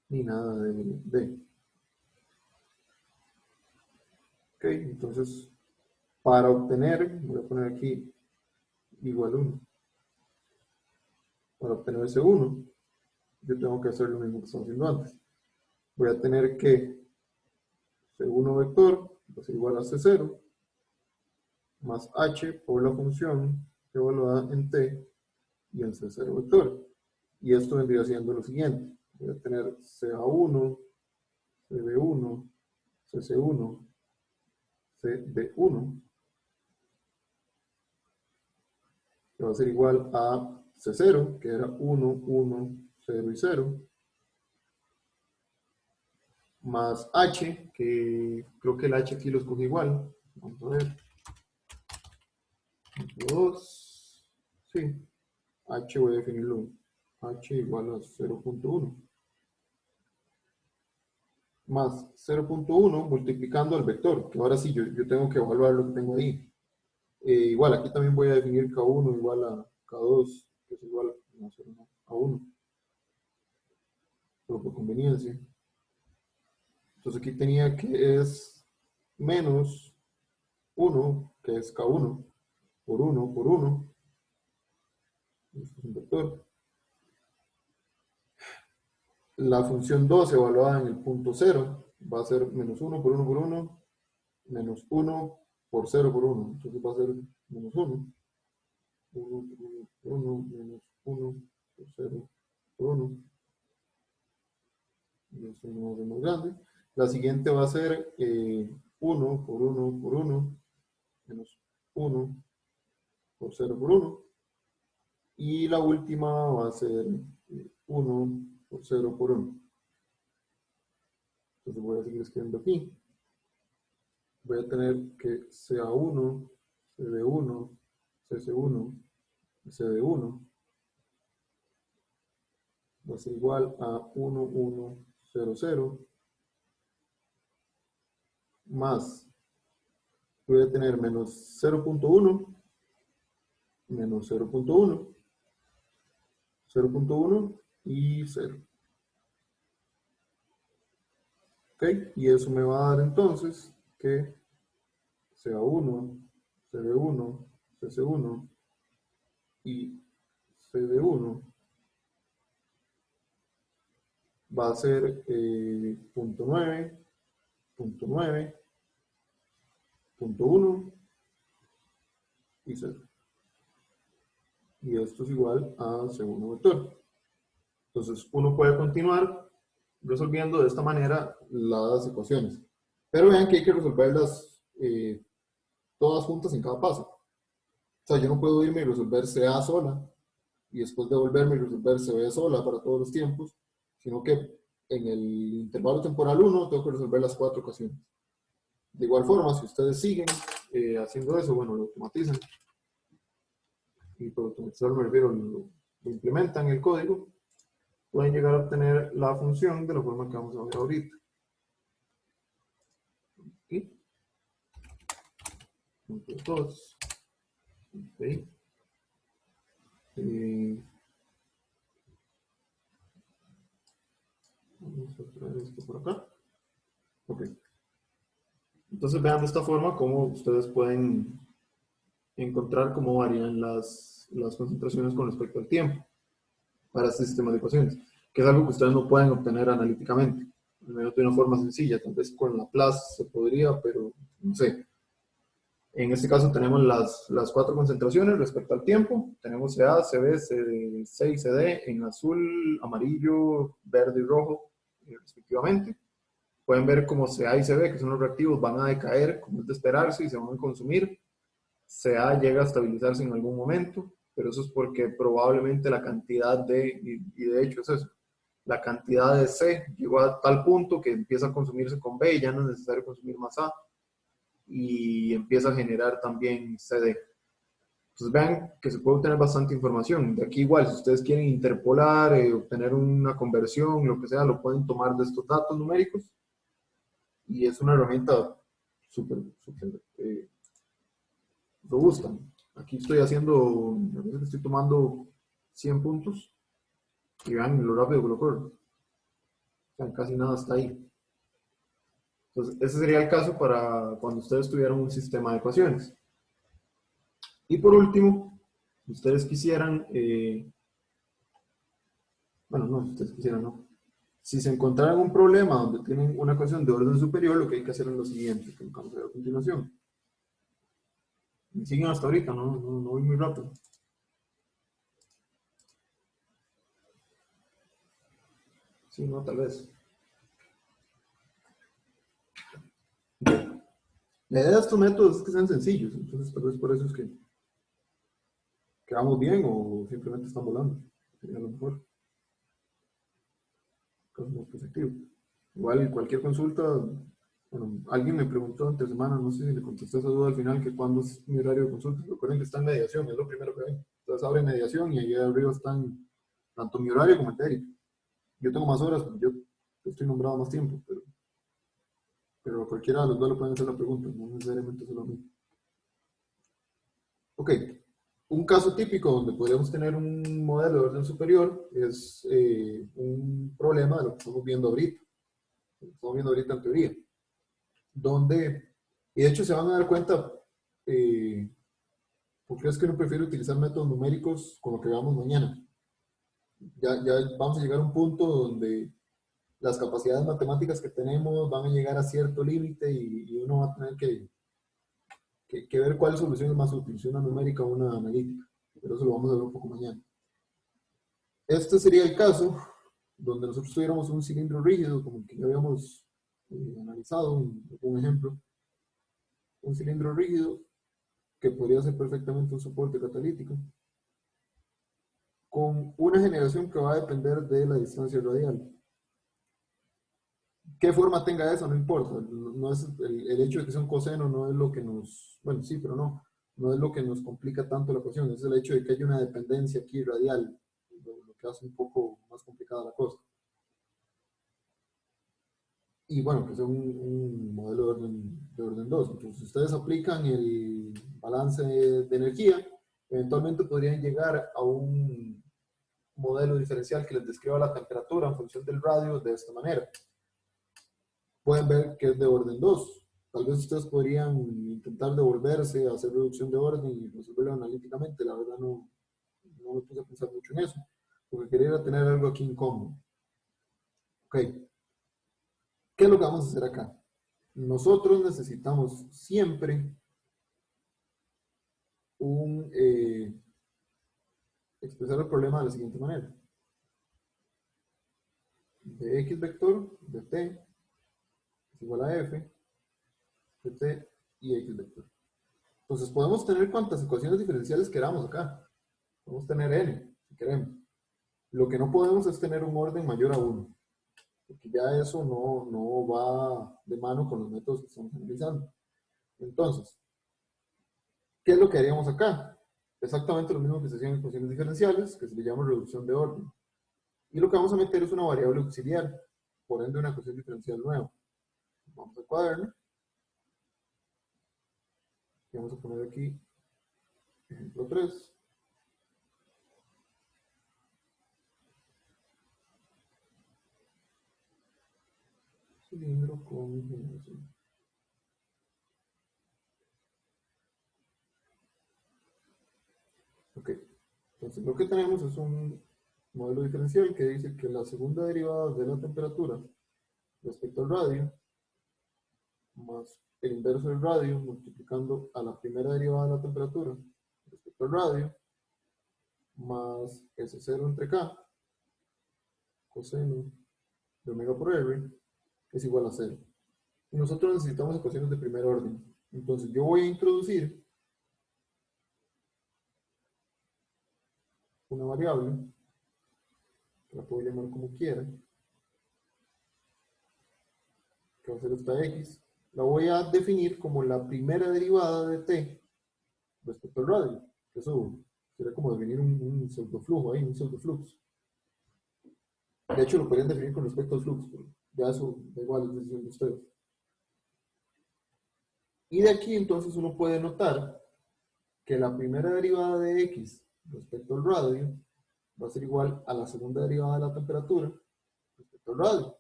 ni nada de D. Ok, entonces para obtener, voy a poner aquí igual 1. Para obtener ese 1, yo tengo que hacer lo mismo que estamos haciendo antes. Voy a tener que C1 vector va a ser igual a C0 más H por la función evaluada en T y en C0 vector. Y esto vendría siendo lo siguiente. Voy a tener CA1, CB1, CC1, CD1, que va a ser igual a C0, que era 1, 1, 0 y 0, más H, que creo que el H aquí lo escogí igual. Vamos a ver. 2, sí, H voy a definirlo. H igual a 0.1. Más 0.1 multiplicando al vector, que ahora sí yo tengo que evaluar lo que tengo ahí. Igual, aquí también voy a definir K1 igual a K2, que es igual a 1, pero por conveniencia. Entonces aquí tenía que es menos 1, que es K1, por 1, por 1. Esto es un vector. La función 2 evaluada en el punto 0 va a ser menos 1 por 1 por 1, menos 1 por 0 por 1. Entonces va a ser menos 1. 1 por 1 por 1, menos 1 por 0 por 1. Y esto no va a ser más grande. La siguiente va a ser 1 por 1 por 1, menos 1 por 0 por 1. Y la última va a ser 1 por 0 por 1. Entonces voy a seguir escribiendo aquí. Voy a tener que CA1, CD1, CC1, CD1 va a ser igual a 1, 1, 0, 0, más voy a tener menos 0.1, menos 0.1, 0.1 y 0. ¿Ok? Y eso me va a dar entonces que CA1, CD1, CC1 y CD1 va a ser punto 9, punto 9, punto 1 y 0. Y esto es igual a segundo vector. Entonces uno puede continuar resolviendo de esta manera las ecuaciones. Pero vean que hay que resolverlas todas juntas en cada paso. O sea, yo no puedo irme y resolver CA sola y después devolverme y resolver CB sola para todos los tiempos, sino que en el intervalo temporal 1 tengo que resolver las 4 ecuaciones. De igual forma, si ustedes siguen haciendo eso, bueno, lo automatizan. Y por automatizar me refiero, lo implementan en el código, pueden llegar a obtener la función de la forma que vamos a ver ahorita. Aquí. Punto 2. Okay. Vamos a traer esto por acá. Ok. Entonces vean de esta forma cómo ustedes pueden encontrar cómo varían las concentraciones con respecto al tiempo para este sistema de ecuaciones, que es algo que ustedes no pueden obtener analíticamente, al menos de una forma sencilla. Tal vez con Laplace se podría, pero no sé. En este caso tenemos las 4 concentraciones respecto al tiempo. Tenemos CA, CB, C y CD en azul, amarillo, verde y rojo, respectivamente. Pueden ver cómo CA y CB, que son los reactivos, van a decaer, como es de esperarse, y se van a consumir. CA llega a estabilizarse en algún momento, pero eso es porque probablemente la cantidad y de hecho es eso, la cantidad de C llegó a tal punto que empieza a consumirse con B y ya no es necesario consumir más A. y empieza a generar también CD. Entonces vean que se puede obtener bastante información. De aquí igual, si ustedes quieren interpolar, obtener una conversión, lo que sea, lo pueden tomar de estos datos numéricos y es una herramienta súper, súper robusta. Aquí estoy haciendo, a veces estoy tomando 100 puntos y vean lo rápido que lo corro. O sea, casi nada está ahí. Entonces, ese sería el caso para cuando ustedes tuvieran un sistema de ecuaciones. Y por último, si ustedes quisieran, bueno, no, si ustedes quisieran, no. Si se encontraran un problema donde tienen una ecuación de orden superior, lo que hay que hacer es lo siguiente, que vamos a ver a continuación. Me siguen hasta ahorita, no voy muy rápido. Sí, no, tal vez. La idea de estos métodos es que sean sencillos, entonces tal vez por eso es que vamos bien o simplemente están volando. Sería lo mejor. Caso más efectivo. Igual cualquier consulta, bueno, alguien me preguntó entre semana, no sé si le contesté esa duda al final, que cuándo es mi horario de consulta. Recuerden que está en mediación, es lo primero que hay. Entonces abre mediación y ahí arriba están tanto mi horario como el de Eric. Yo tengo más horas, yo estoy nombrado más tiempo, pero cualquiera de los dos le pueden hacer la pregunta, no necesariamente solo a mí. Ok, un caso típico donde podríamos tener un modelo de orden superior es un problema de lo que estamos viendo ahorita. Lo que estamos viendo ahorita en teoría. Donde, y de hecho se van a dar cuenta, ¿por qué es que uno prefiere utilizar métodos numéricos con lo que veamos mañana? Ya vamos a llegar a un punto donde las capacidades matemáticas que tenemos van a llegar a cierto límite y uno va a tener que ver cuál solución es más útil, si una numérica o una analítica. Pero eso lo vamos a ver un poco mañana. Este sería el caso donde nosotros tuviéramos un cilindro rígido, como el que ya habíamos analizado, un ejemplo, un cilindro rígido que podría ser perfectamente un soporte catalítico, con una generación que va a depender de la distancia radial. ¿Qué forma tenga eso? No importa. No es el hecho de que sea un coseno no es lo que nos, bueno, sí, pero no es lo que nos complica tanto la ecuación, es el hecho de que hay una dependencia aquí radial, lo que hace un poco más complicada la cosa. Y bueno, que sea un modelo de orden 2. Entonces, si ustedes aplican el balance de energía, eventualmente podrían llegar a un modelo diferencial que les describa la temperatura en función del radio de esta manera. Pueden ver que es de orden 2. Tal vez ustedes podrían intentar devolverse, hacer reducción de orden y resolverlo analíticamente. La verdad no me puse a pensar mucho en eso, porque quería tener algo aquí en común. Ok, ¿qué es lo que vamos a hacer acá? Nosotros necesitamos siempre expresar el problema de la siguiente manera. De x vector de t es igual a f de t y x vector. Entonces podemos tener cuantas ecuaciones diferenciales queramos acá. Podemos tener n si queremos. Lo que no podemos es tener un orden mayor a 1, porque ya eso no va de mano con los métodos que estamos analizando. Entonces, ¿qué es lo que haríamos acá? Exactamente lo mismo que se hacía en ecuaciones diferenciales, que se le llama reducción de orden. Y lo que vamos a meter es una variable auxiliar, por ende una ecuación diferencial nueva. Vamos al cuaderno y vamos a poner aquí ejemplo 3. Cilindro con generación. Ok, entonces lo que tenemos es un modelo diferencial que dice que la segunda derivada de la temperatura respecto al radio más el inverso del radio multiplicando a la primera derivada de la temperatura respecto al radio más S0 entre K coseno de omega por R es igual a 0. Y nosotros necesitamos ecuaciones de primer orden. Entonces yo voy a introducir una variable, que la puedo llamar como quiera, que va a ser esta x, la voy a definir como la primera derivada de t respecto al radio. Eso sería como definir un pseudoflujo ahí, un pseudoflux. De hecho, lo podrían definir con respecto al flux, pero ya eso da igual, es decisión de ustedes. Y de aquí entonces uno puede notar que la primera derivada de x respecto al radio va a ser igual a la segunda derivada de la temperatura respecto al radio.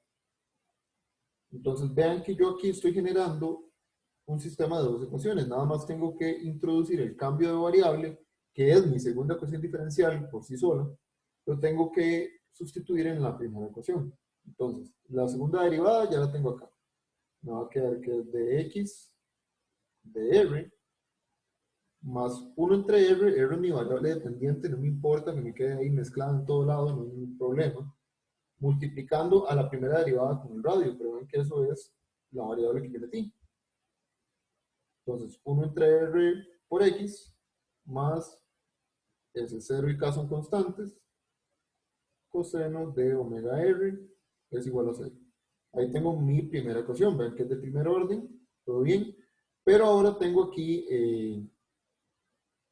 Entonces vean que yo aquí estoy generando un sistema de dos ecuaciones. Nada más tengo que introducir el cambio de variable, que es mi segunda ecuación diferencial por sí sola. Lo tengo que sustituir en la primera ecuación. Entonces, la segunda derivada ya la tengo acá. Me va a quedar que es de x de r más 1 entre r. R es mi variable dependiente, no me importa que me quede ahí mezclado en todo lado, no hay ningún problema. Multiplicando a la primera derivada con el radio, pero ven que eso es la variable que yo metí. Entonces, 1 entre r por x más ese 0 y k son constantes, coseno de omega r es igual a 0. Ahí tengo mi primera ecuación, ven que es de primer orden, todo bien, pero ahora tengo aquí,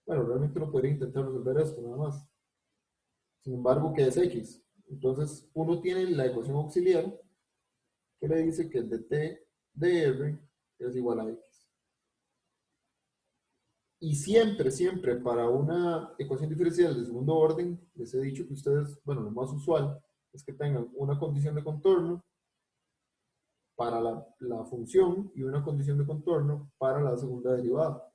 bueno, realmente no podría intentar resolver esto nada más. Sin embargo, ¿qué es x? Entonces, uno tiene la ecuación auxiliar que le dice que el de t de r es igual a x. Y siempre, siempre para una ecuación diferencial de segundo orden, les he dicho que ustedes, bueno, lo más usual es que tengan una condición de contorno para la función y una condición de contorno para la segunda derivada.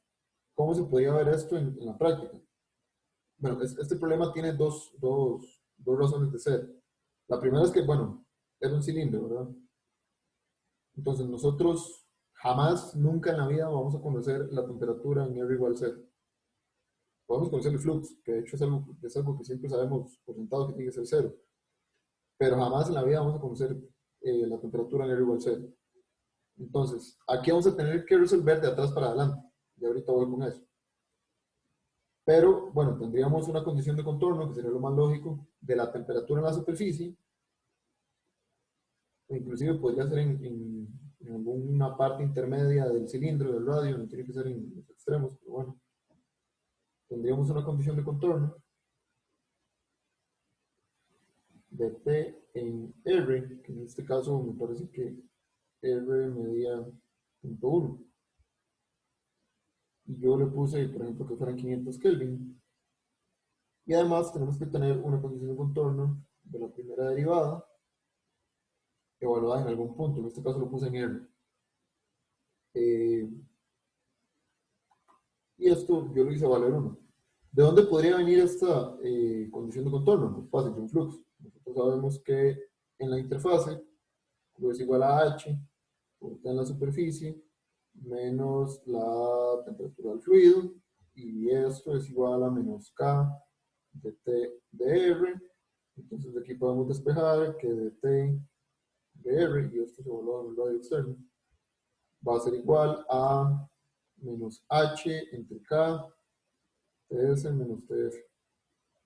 ¿Cómo se podría ver esto en la práctica? Bueno, este problema tiene dos razones de ser. La primera es que, bueno, es un cilindro, ¿verdad? Entonces nosotros jamás, nunca en la vida vamos a conocer la temperatura en R igual a 0. Podemos conocer el flux, que de hecho es algo que siempre sabemos por sentado que tiene que ser 0. Pero jamás en la vida vamos a conocer la temperatura en R igual a 0. Entonces, aquí vamos a tener que resolver de atrás para adelante. Y ahorita voy con eso. Pero, bueno, tendríamos una condición de contorno, que sería lo más lógico, de la temperatura en la superficie. O inclusive podría ser en alguna parte intermedia del cilindro, del radio, no tiene que ser en los extremos, pero bueno. Tendríamos una condición de contorno de T en R, que en este caso me parece que R medía 0.1. Y yo le puse, por ejemplo, que fueran 500 Kelvin. Y además tenemos que tener una condición de contorno de la primera derivada evaluada en algún punto. En este caso lo puse en R. Eh, y esto yo lo hice valer 1. ¿De dónde podría venir esta condición de contorno? Pues fácil, de un flux. Nosotros sabemos que en la interfase Q es igual a H por T en la superficie menos la temperatura del fluido, y esto es igual a menos K de T de R. Entonces de aquí podemos despejar que de T de R, y esto se evalúa en el radio externo, va a ser igual a menos H entre K TS menos TF.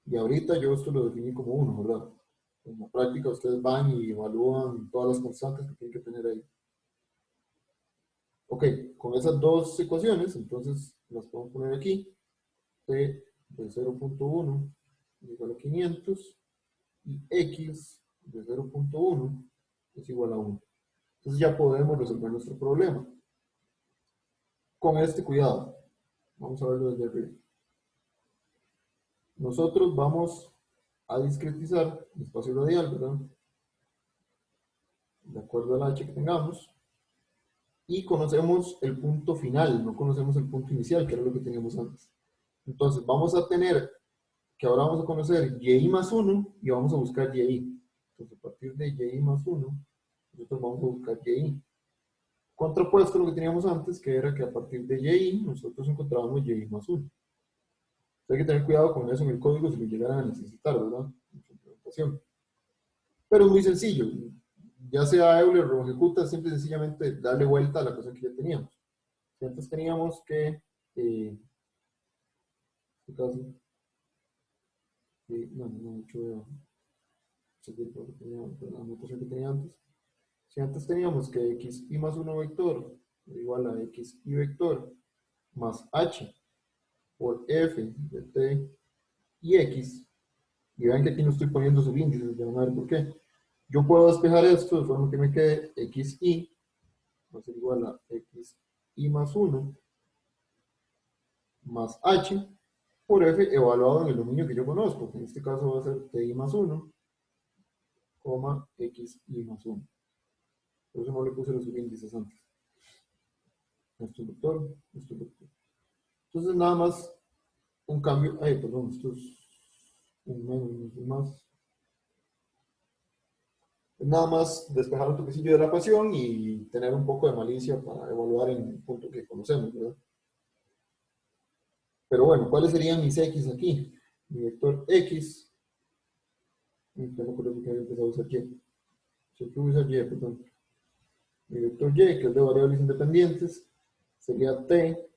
Y ahorita yo esto lo definí como 1, ¿verdad? En la práctica ustedes van y evalúan todas las constantes que tienen que tener ahí. Ok, con esas dos ecuaciones, entonces las podemos poner aquí. T de 0.1 igual a 500 y X de 0.1 es igual a 1. Entonces ya podemos resolver nuestro problema. Con este cuidado. Vamos a verlo desde arriba. Nosotros vamos a discretizar el espacio radial, ¿verdad? De acuerdo al h que tengamos. Y conocemos el punto final, no conocemos el punto inicial, que era lo que teníamos antes. Entonces vamos a tener que ahora vamos a conocer y más 1 y vamos a buscar y. Entonces a partir de y más 1, nosotros vamos a buscar y. Contrapuesto a lo que teníamos antes, que era que a partir de y nosotros encontrábamos y más 1. Hay que tener cuidado con eso en el código si lo llegaran a necesitar, ¿verdad? En su implementación. Pero es muy sencillo. Ya sea Euler o ejecuta, simple y sencillamente darle vuelta a la cosa que ya teníamos. Si antes teníamos que, en este caso, no he hecho seguir la notación que tenía antes. Si antes teníamos que x y más 1 vector igual a x y vector más h por f de t y x. Y vean que aquí no estoy poniendo subíndices, ya van a ver por qué. Yo puedo despejar esto de forma que me quede xy va a ser igual a xy más 1 más h por f evaluado en el dominio que yo conozco, que en este caso va a ser ti más 1, xy más 1. Por eso no le puse los subíndices antes. Esto es vector, esto es vector. Entonces nada más un cambio, ay, perdón, esto es un menos, un más. Nada más despejar un toquecillo de la ecuación y tener un poco de malicia para evaluar en el punto que conocemos, ¿verdad? Pero bueno, ¿cuáles serían mis x aquí? Mi vector x, ya no creo que había empezado a usar y. Siempre voy a usar y, perdón. Mi vector y, que es de variables independientes, sería t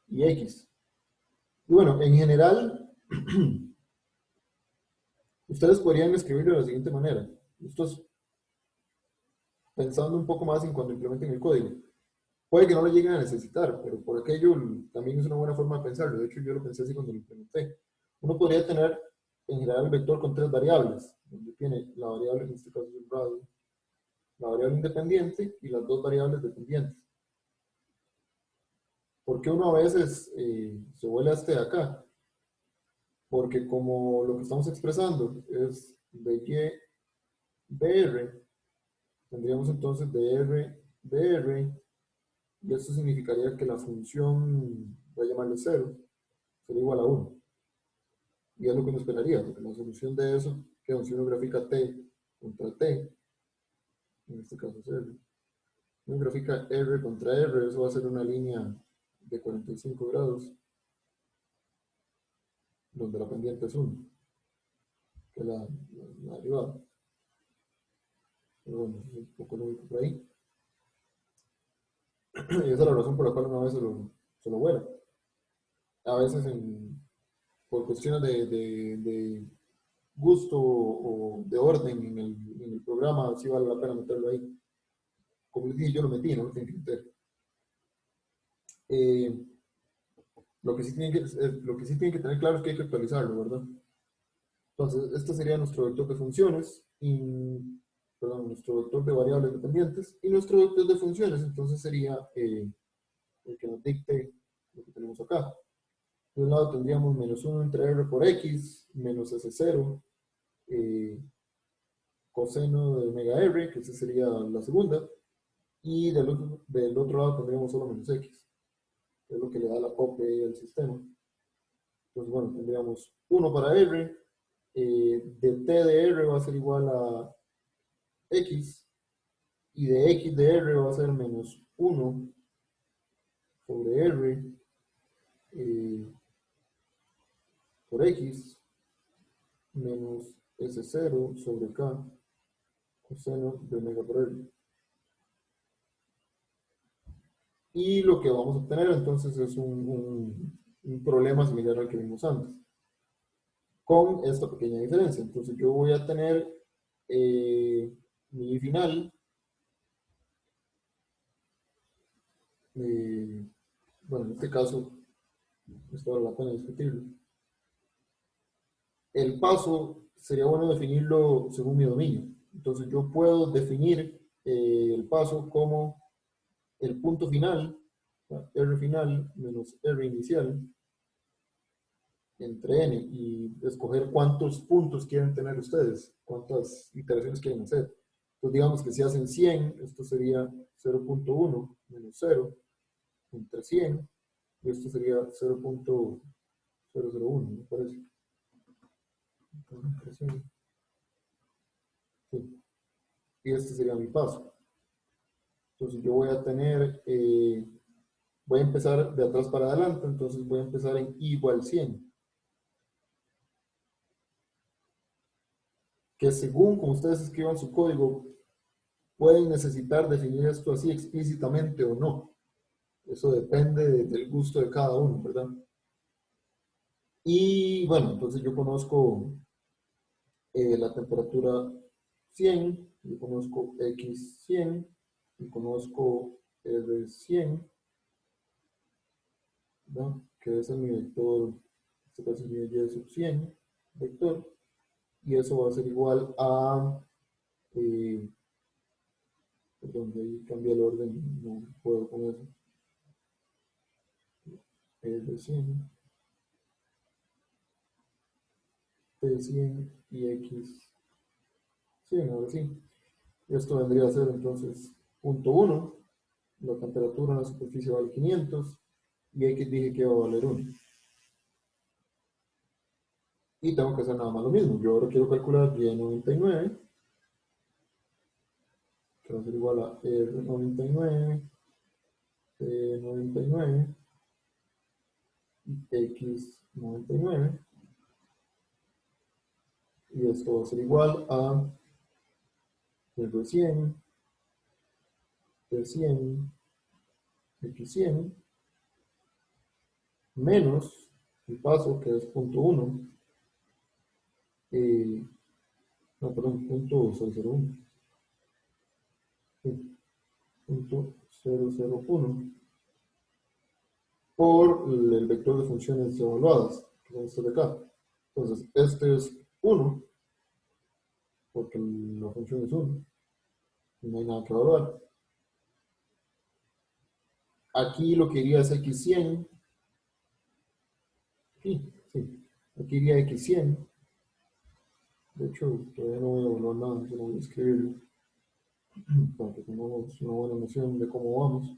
y x. Y bueno, en general, ustedes podrían escribirlo de la siguiente manera. Esto es pensando un poco más en cuando implementen el código. Puede que no lo lleguen a necesitar, pero por aquello también es una buena forma de pensarlo. De hecho, yo lo pensé así cuando lo implementé. Uno podría tener en general el vector con tres variables, donde tiene la variable, en este caso es el radio, la variable independiente y las dos variables dependientes. ¿Por qué uno a veces se vuelve a este de acá? Porque como lo que estamos expresando es dy dr, tendríamos entonces dr dr, y esto significaría que la función, voy a llamarle 0, sería igual a 1. Y es lo que uno esperaría, porque la solución de eso, que si uno grafica t contra t, en este caso es r, uno grafica r contra r, eso va a ser una línea de 45 grados, donde la pendiente es 1, que es la derivada. Pero bueno, es un poco lógico por ahí. Y esa es la razón por la cual una vez se lo vuela. A veces por cuestiones de gusto o de orden en el programa, sí vale la pena meterlo ahí. Como les dije, yo lo metí, no lo tienen que meter. Eh, lo que sí tienen que tener claro es que hay que actualizarlo, ¿verdad? Entonces, este sería nuestro vector de funciones, y, perdón, nuestro vector de variables dependientes, y nuestro vector de funciones, entonces sería el que nos dicte lo que tenemos acá. De un lado tendríamos menos 1 entre r por x, menos s0, coseno de omega r, que esa sería la segunda, y del otro lado tendríamos solo menos x, que es lo que le da la copia al sistema. Entonces, bueno, tendríamos 1 para r, de t de r va a ser igual a x, y de x de r va a ser menos 1 sobre r por x, menos s0 sobre k, coseno de omega por r. Y lo que vamos a obtener entonces es un problema similar al que vimos antes, con esta pequeña diferencia. Entonces yo voy a tener mi final, bueno, en este caso, esto vale la pena discutirlo. El paso sería bueno definirlo según mi dominio. Entonces yo puedo definir el paso como el punto final, R final menos R inicial, entre n y escoger cuántos puntos quieren tener ustedes, cuántas iteraciones quieren hacer. Entonces digamos que si hacen 100, esto sería 0.1 menos 0 entre 100, y esto sería 0.001, me parece. Sí. Y este sería mi paso. Entonces yo voy a tener, voy a empezar de atrás para adelante, entonces voy a empezar en i igual 100. Que según como ustedes escriban su código, pueden necesitar definir esto así explícitamente o no. Eso depende del gusto de cada uno, ¿verdad? Y bueno, entonces yo conozco la temperatura 100, yo conozco x 100, y conozco R100, ¿verdad? Que es mi vector, en este caso es mi Y sub 100, vector, y eso va a ser igual a, perdón, ahí cambia el orden, no puedo con eso, R100, P100 y X100, ahora sí. Esto vendría a ser entonces punto 1, la temperatura en la superficie vale 500 y X dije que va a valer 1. Y tengo que hacer nada más lo mismo. Yo ahora quiero calcular Y99, que va a ser igual a R99, P99 y X99. Y esto va a ser igual a R100, P100, X100, menos el paso que es punto 1, no, perdón, punto 001, sí, punto 001, por el vector de funciones evaluadas, que son estos de acá. Entonces, este es 1, porque la función es 1, no hay nada que evaluar. Aquí lo que iría es X100, sí, sí, aquí iría X100. De hecho, todavía no voy a evaluar nada, solo voy a escribirlo para que tengamos una buena noción de cómo vamos.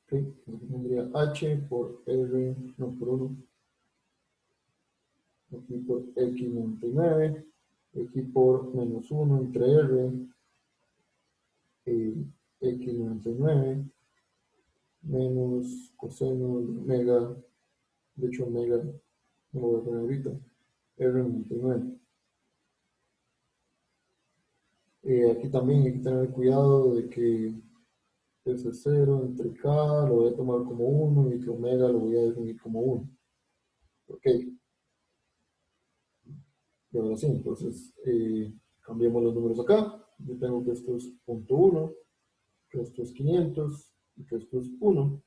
Ok, aquí tendría H por R, no por 1, aquí por X99, aquí por menos 1 entre R, X99, menos coseno mega, de hecho mega, no lo voy a poner ahorita, R99. Aquí también hay que tener cuidado de que ese 0 entre K lo voy a tomar como 1 y que omega lo voy a definir como 1. Ok, y ahora sí, entonces cambiamos los números acá. Yo tengo que esto es punto 1, que esto es 500 y que esto es 1,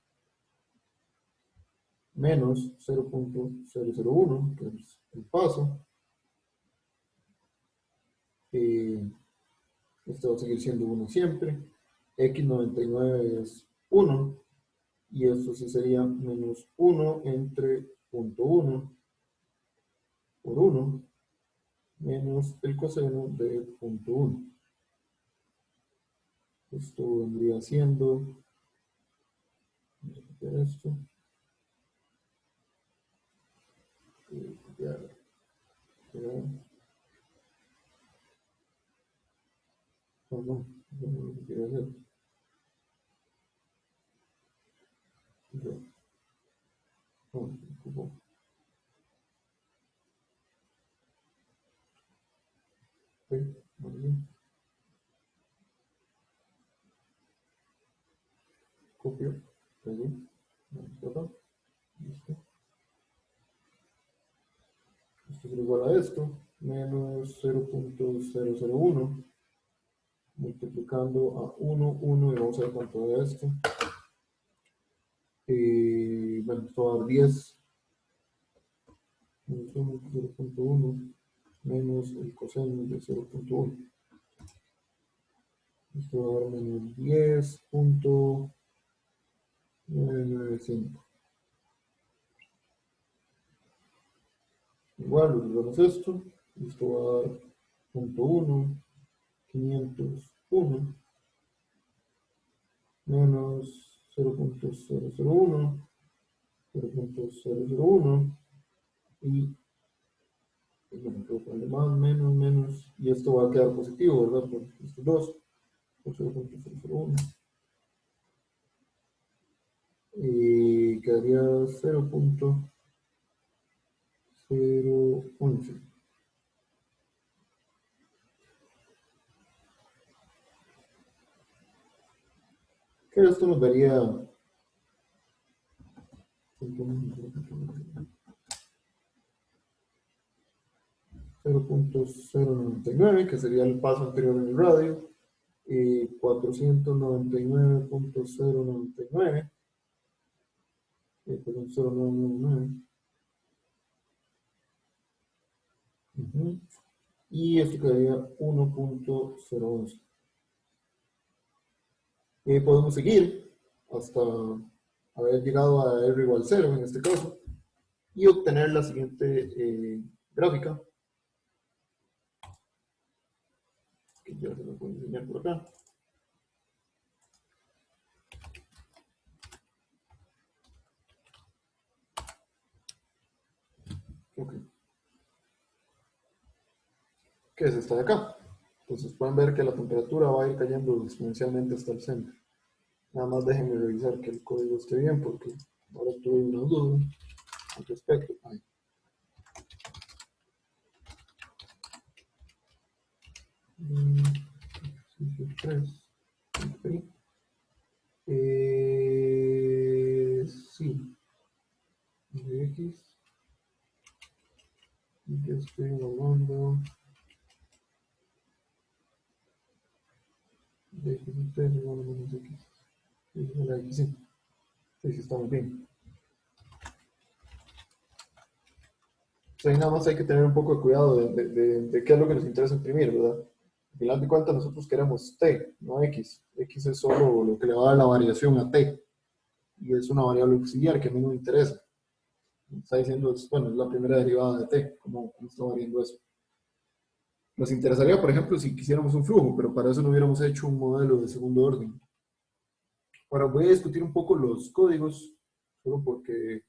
menos 0.001, que es el paso. Esto va a seguir siendo 1 siempre. X99 es 1 y esto sí sería menos 1 entre punto 1 por 1 menos el coseno de punto 1. Esto vendría siendo, esto, copiar, pegar, no, no lo que quiero hacer. Yo, no, ocupo. Ok, muy bien. Copio, pego, vamos acá, listo. Esto es igual a esto, menos 0.001, multiplicando a 1, 1, y vamos a ver cuánto da esto. Bueno, esto va a dar 10, menos 0.1, menos el coseno de 0.1. Esto va a dar menos 10.995. Igual, olvidamos esto. Esto va a dar punto 1, 501, menos 0.001, 0.001, y bueno, puedo ponerle más, menos, menos, y esto va a quedar positivo, ¿verdad? Por estos dos, por 0.001. Y quedaría 0.011. Que esto nos daría 0.011, 0.099, que sería el paso anterior en el radio, y 499.099, perdón, 0999. Y esto quedaría 1.011. Podemos seguir hasta haber llegado a R igual 0 en este caso y obtener la siguiente gráfica, que ya se lo puedo enseñar por acá. Okay. Que es esta de acá. Entonces pueden ver que la temperatura va a ir cayendo exponencialmente hasta el centro. Nada más déjenme revisar que el código esté bien porque ahora tuve una duda al respecto. Ahí. Sí, de X, ya estoy evaluando de X y 3 igual a menos X. Sí, la X, sí. Sí, sí, estamos bien. Ahí nada más hay que tener un poco de cuidado de qué es lo que nos interesa imprimir, ¿verdad? Al final de cuentas nosotros queremos t, no x. X es solo lo que le va a dar la variación a t. Y es una variable auxiliar que a mí no me interesa. Está diciendo, bueno, es la primera derivada de t, cómo está variando eso. Nos interesaría, por ejemplo, si quisiéramos un flujo, pero para eso no hubiéramos hecho un modelo de segundo orden. Ahora voy a discutir un poco los códigos, solo porque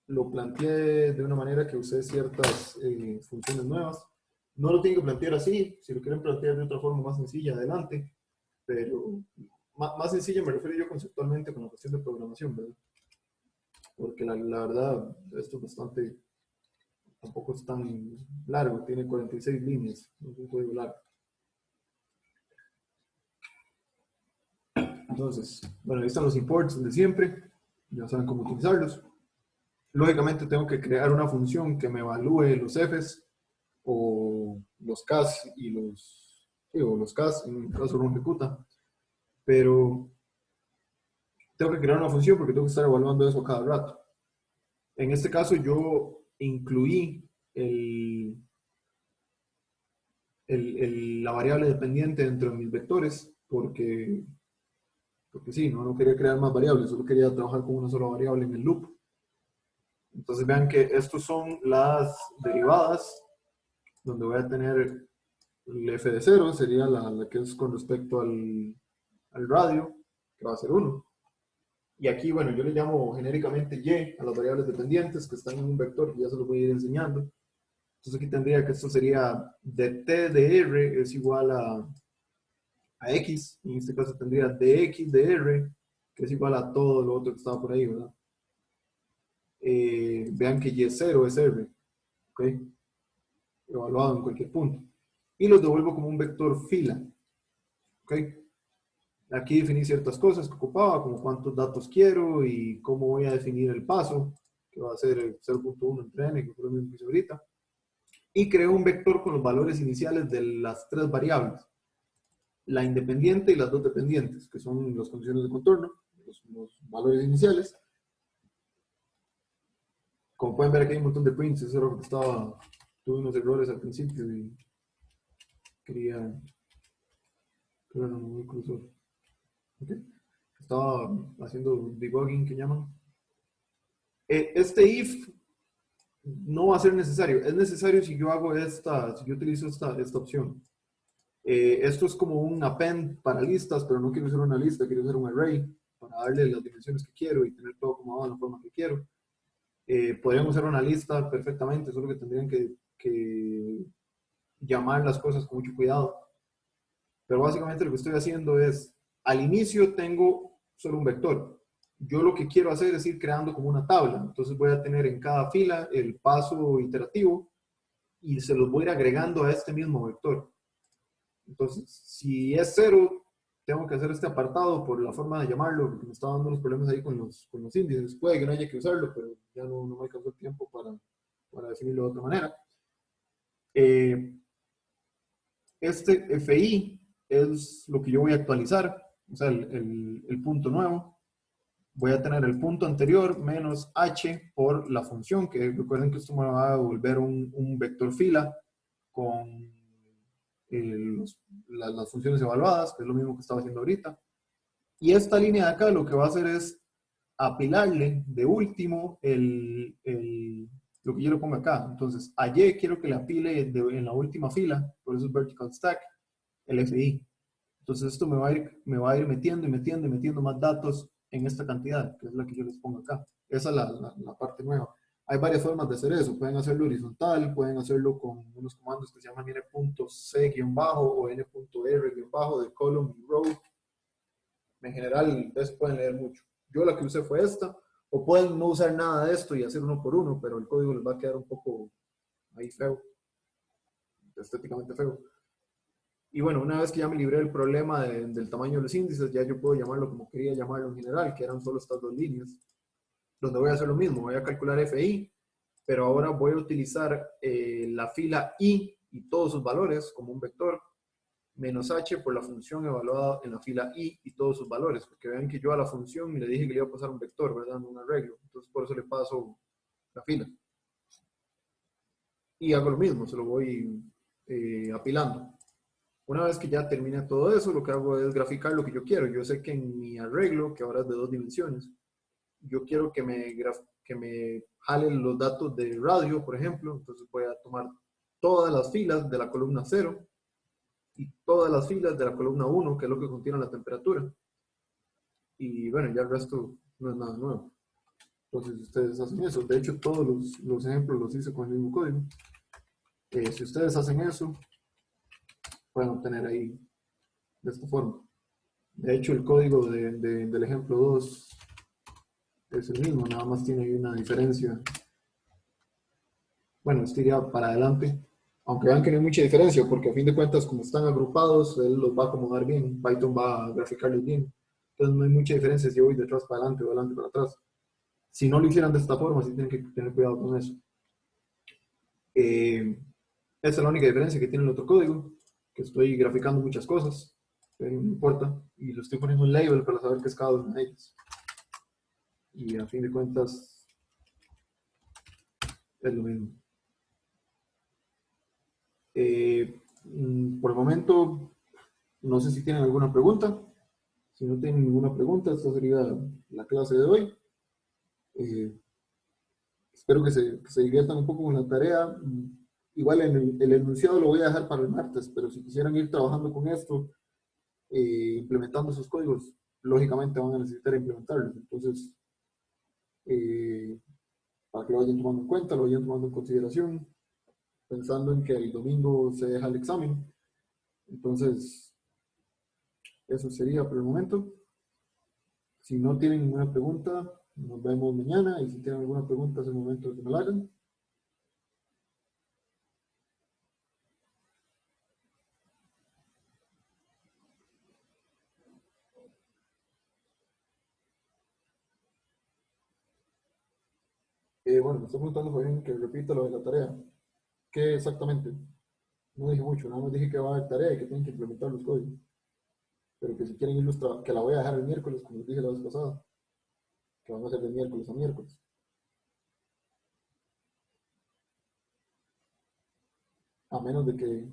lo planteé de una manera que usé ciertas funciones nuevas. No lo tienen que plantear así, si lo quieren plantear de otra forma más sencilla, adelante, pero más sencilla me refiero yo conceptualmente con la cuestión de programación, ¿verdad? Porque la verdad, esto es bastante, tampoco es tan largo, tiene 46 líneas, no es un código largo. Entonces, bueno, ahí están los imports de siempre, ya saben cómo utilizarlos. Lógicamente tengo que crear una función que me evalúe los f's o los cas y los, sí, o los cas en caso no ejecuta, pero tengo que crear una función porque tengo que estar evaluando eso cada rato. En este caso yo incluí la variable dependiente dentro de mis vectores porque sí, no quería crear más variables, solo quería trabajar con una sola variable en el loop. Entonces vean que estos son las derivadas donde voy a tener el f de 0, sería la que es con respecto al radio, que va a ser 1. Y aquí, bueno, yo le llamo genéricamente y a las variables dependientes que están en un vector, que ya se los voy a ir enseñando. Entonces aquí tendría que esto sería de t de r es igual a x, en este caso tendría de x de r, que es igual a todo lo otro que estaba por ahí, ¿verdad? Vean que y0 es r, ¿ok? Evaluado en cualquier punto. Y los devuelvo como un vector fila, ¿ok? Aquí definí ciertas cosas que ocupaba, como cuántos datos quiero y cómo voy a definir el paso, que va a ser el 0.1 entre n, que fue lo mismo que hice ahorita. Y creo un vector con los valores iniciales de las tres variables, la independiente y las dos dependientes, que son las condiciones de contorno, los valores iniciales. Como pueden ver aquí hay un montón de prints, eso era lo que tuve unos errores al principio y quería, pero no muy cursor. Okay. Estaba haciendo debugging que llaman. Este if no va a ser necesario. Es necesario si yo hago si yo utilizo esta opción. Esto es como un append para listas, pero no quiero usar una lista, quiero usar un array para darle las dimensiones que quiero y tener todo acomodado de la forma que quiero. Podrían usar una lista perfectamente, solo que tendrían que llamar las cosas con mucho cuidado. Pero básicamente lo que estoy haciendo es, al inicio tengo solo un vector. Yo lo que quiero hacer es ir creando como una tabla. Entonces voy a tener en cada fila el paso iterativo y se los voy a ir agregando a este mismo vector. Entonces, si es 0, tengo que hacer este apartado por la forma de llamarlo, porque me está dando unos problemas ahí con los índices. Puede que no haya que usarlo, pero ya no me alcanzó el tiempo para definirlo de otra manera. Este FI es lo que yo voy a actualizar, o sea, el punto nuevo. Voy a tener el punto anterior menos h por la función, que recuerden que esto me va a devolver un vector fila con las funciones evaluadas, que es lo mismo que estaba haciendo ahorita. Y esta línea de acá lo que va a hacer es apilarle de último lo que yo le pongo acá. Entonces, a Y quiero que le apile en la última fila, por eso es vertical stack, el FI. Entonces esto me va a ir metiendo y metiendo y metiendo más datos en esta cantidad, que es la que yo les pongo acá. Esa es la parte nueva. Hay varias formas de hacer eso. Pueden hacerlo horizontal, pueden hacerlo con unos comandos que se llaman n.c- o n.r- de column y row. En general, ustedes pueden leer mucho. Yo la que usé fue esta, o pueden no usar nada de esto y hacer uno por uno, pero el código les va a quedar un poco ahí feo, estéticamente feo. Y bueno, una vez que ya me libré del problema del tamaño de los índices, ya yo puedo llamarlo como quería llamarlo en general, que eran solo estas dos líneas, donde voy a hacer lo mismo, voy a calcular FI, pero ahora voy a utilizar la fila I y todos sus valores como un vector, menos h por la función evaluada en la fila I y todos sus valores, porque vean que yo a la función le dije que le iba a pasar un vector, ¿verdad? No un arreglo, entonces por eso le paso la fila. Y hago lo mismo, se lo voy apilando. Una vez que ya termine todo eso, lo que hago es graficar lo que yo quiero. Yo sé que en mi arreglo, que ahora es de 2 dimensiones, yo quiero que me jalen los datos de radio, por ejemplo. Entonces voy a tomar todas las filas de la columna 0 y todas las filas de la columna 1, que es lo que contiene la temperatura. Y bueno, ya el resto no es nada nuevo. Entonces ustedes hacen eso. De hecho, todos los ejemplos los hice con el mismo código. Si ustedes hacen eso, pueden obtener ahí de esta forma. De hecho, el código del ejemplo 2 es el mismo, nada más tiene ahí una diferencia. Bueno, esto iría para adelante, aunque vean que no hay mucha diferencia, porque a fin de cuentas, como están agrupados, él los va a acomodar bien, Python va a graficarlos bien. Entonces no hay mucha diferencia si yo voy de atrás para adelante o de adelante para atrás. Si no lo hicieran de esta forma, sí tienen que tener cuidado con eso. Esa es la única diferencia que tiene el otro código, que estoy graficando muchas cosas, pero no importa, y lo estoy poniendo un label para saber qué es cada una de ellas. Y a fin de cuentas es lo mismo. Por el momento, no sé si tienen alguna pregunta. Si no tienen ninguna pregunta, esta sería la clase de hoy. Espero que se diviertan un poco con la tarea. Igual el enunciado lo voy a dejar para el martes, pero si quisieran ir trabajando con esto, implementando esos códigos, lógicamente van a necesitar implementarlos. Entonces, para que lo vayan tomando en cuenta, lo vayan tomando en consideración, pensando en que el domingo se deja el examen. Entonces, eso sería por el momento. Si no tienen ninguna pregunta, nos vemos mañana. Y si tienen alguna pregunta, es el momento de que me la hagan. Bueno, me está preguntando Fabián que repita lo de la tarea. ¿Qué exactamente? No dije mucho, nada más dije que va a haber tarea y que tienen que implementar los códigos. Pero que si quieren ilustrar, que la voy a dejar el miércoles, como les dije la vez pasada, que van a hacer de miércoles a miércoles. A menos de que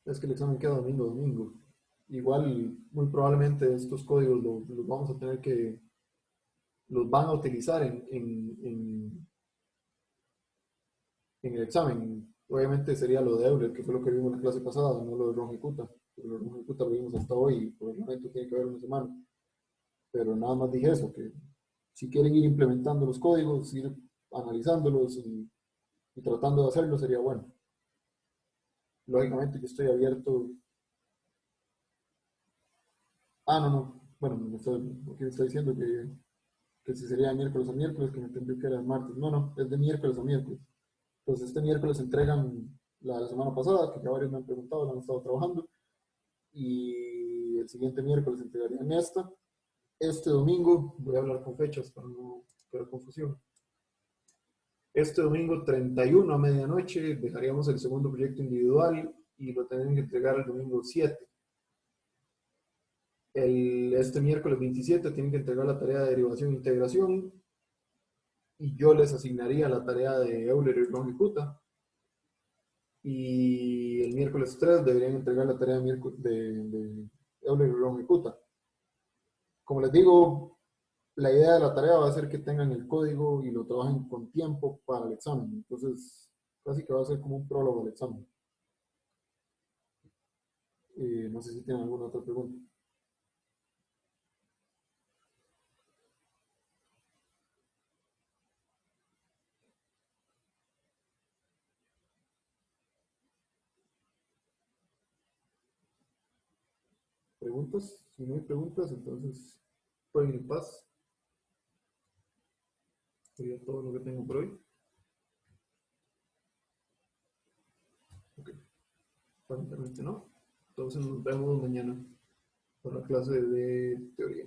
es que el examen queda domingo a domingo. Igual, muy probablemente estos códigos los vamos a tener que, los van a utilizar en el examen. Obviamente sería lo de Euler, que fue lo que vimos en la clase pasada, no lo de Ronjicuta. Pero lo de Ronjicuta lo vimos hasta hoy y por el momento tiene que haber una semana. Pero nada más dije eso, que si quieren ir implementando los códigos, ir analizándolos y tratando de hacerlo sería bueno. Lógicamente yo estoy abierto. No, no. Bueno, aquí me está diciendo que si sería de miércoles a miércoles, que me entendió que era el martes. No, no, es de miércoles a miércoles. Entonces este miércoles entregan la semana pasada, que ya varios me han preguntado, la han estado trabajando, y el siguiente miércoles entregarían esta. Este domingo voy a hablar con fechas para no crear confusión. Este domingo 31 a medianoche dejaríamos el segundo proyecto individual y lo tienen que entregar el domingo 7. Este miércoles 27 tienen que entregar la tarea de derivación e integración y yo les asignaría la tarea de Euler y Longicuta. Y el miércoles 3 deberían entregar la tarea de Euler y Longicuta. Como les digo, la idea de la tarea va a ser que tengan el código y lo trabajen con tiempo para el examen. Entonces, casi que va a ser como un prólogo al examen. No sé si tienen alguna otra pregunta. ¿Preguntas? Si no hay preguntas, entonces pueden ir en paz. Sería todo lo que tengo por hoy. Ok, aparentemente no. Entonces nos vemos mañana para la clase de teoría.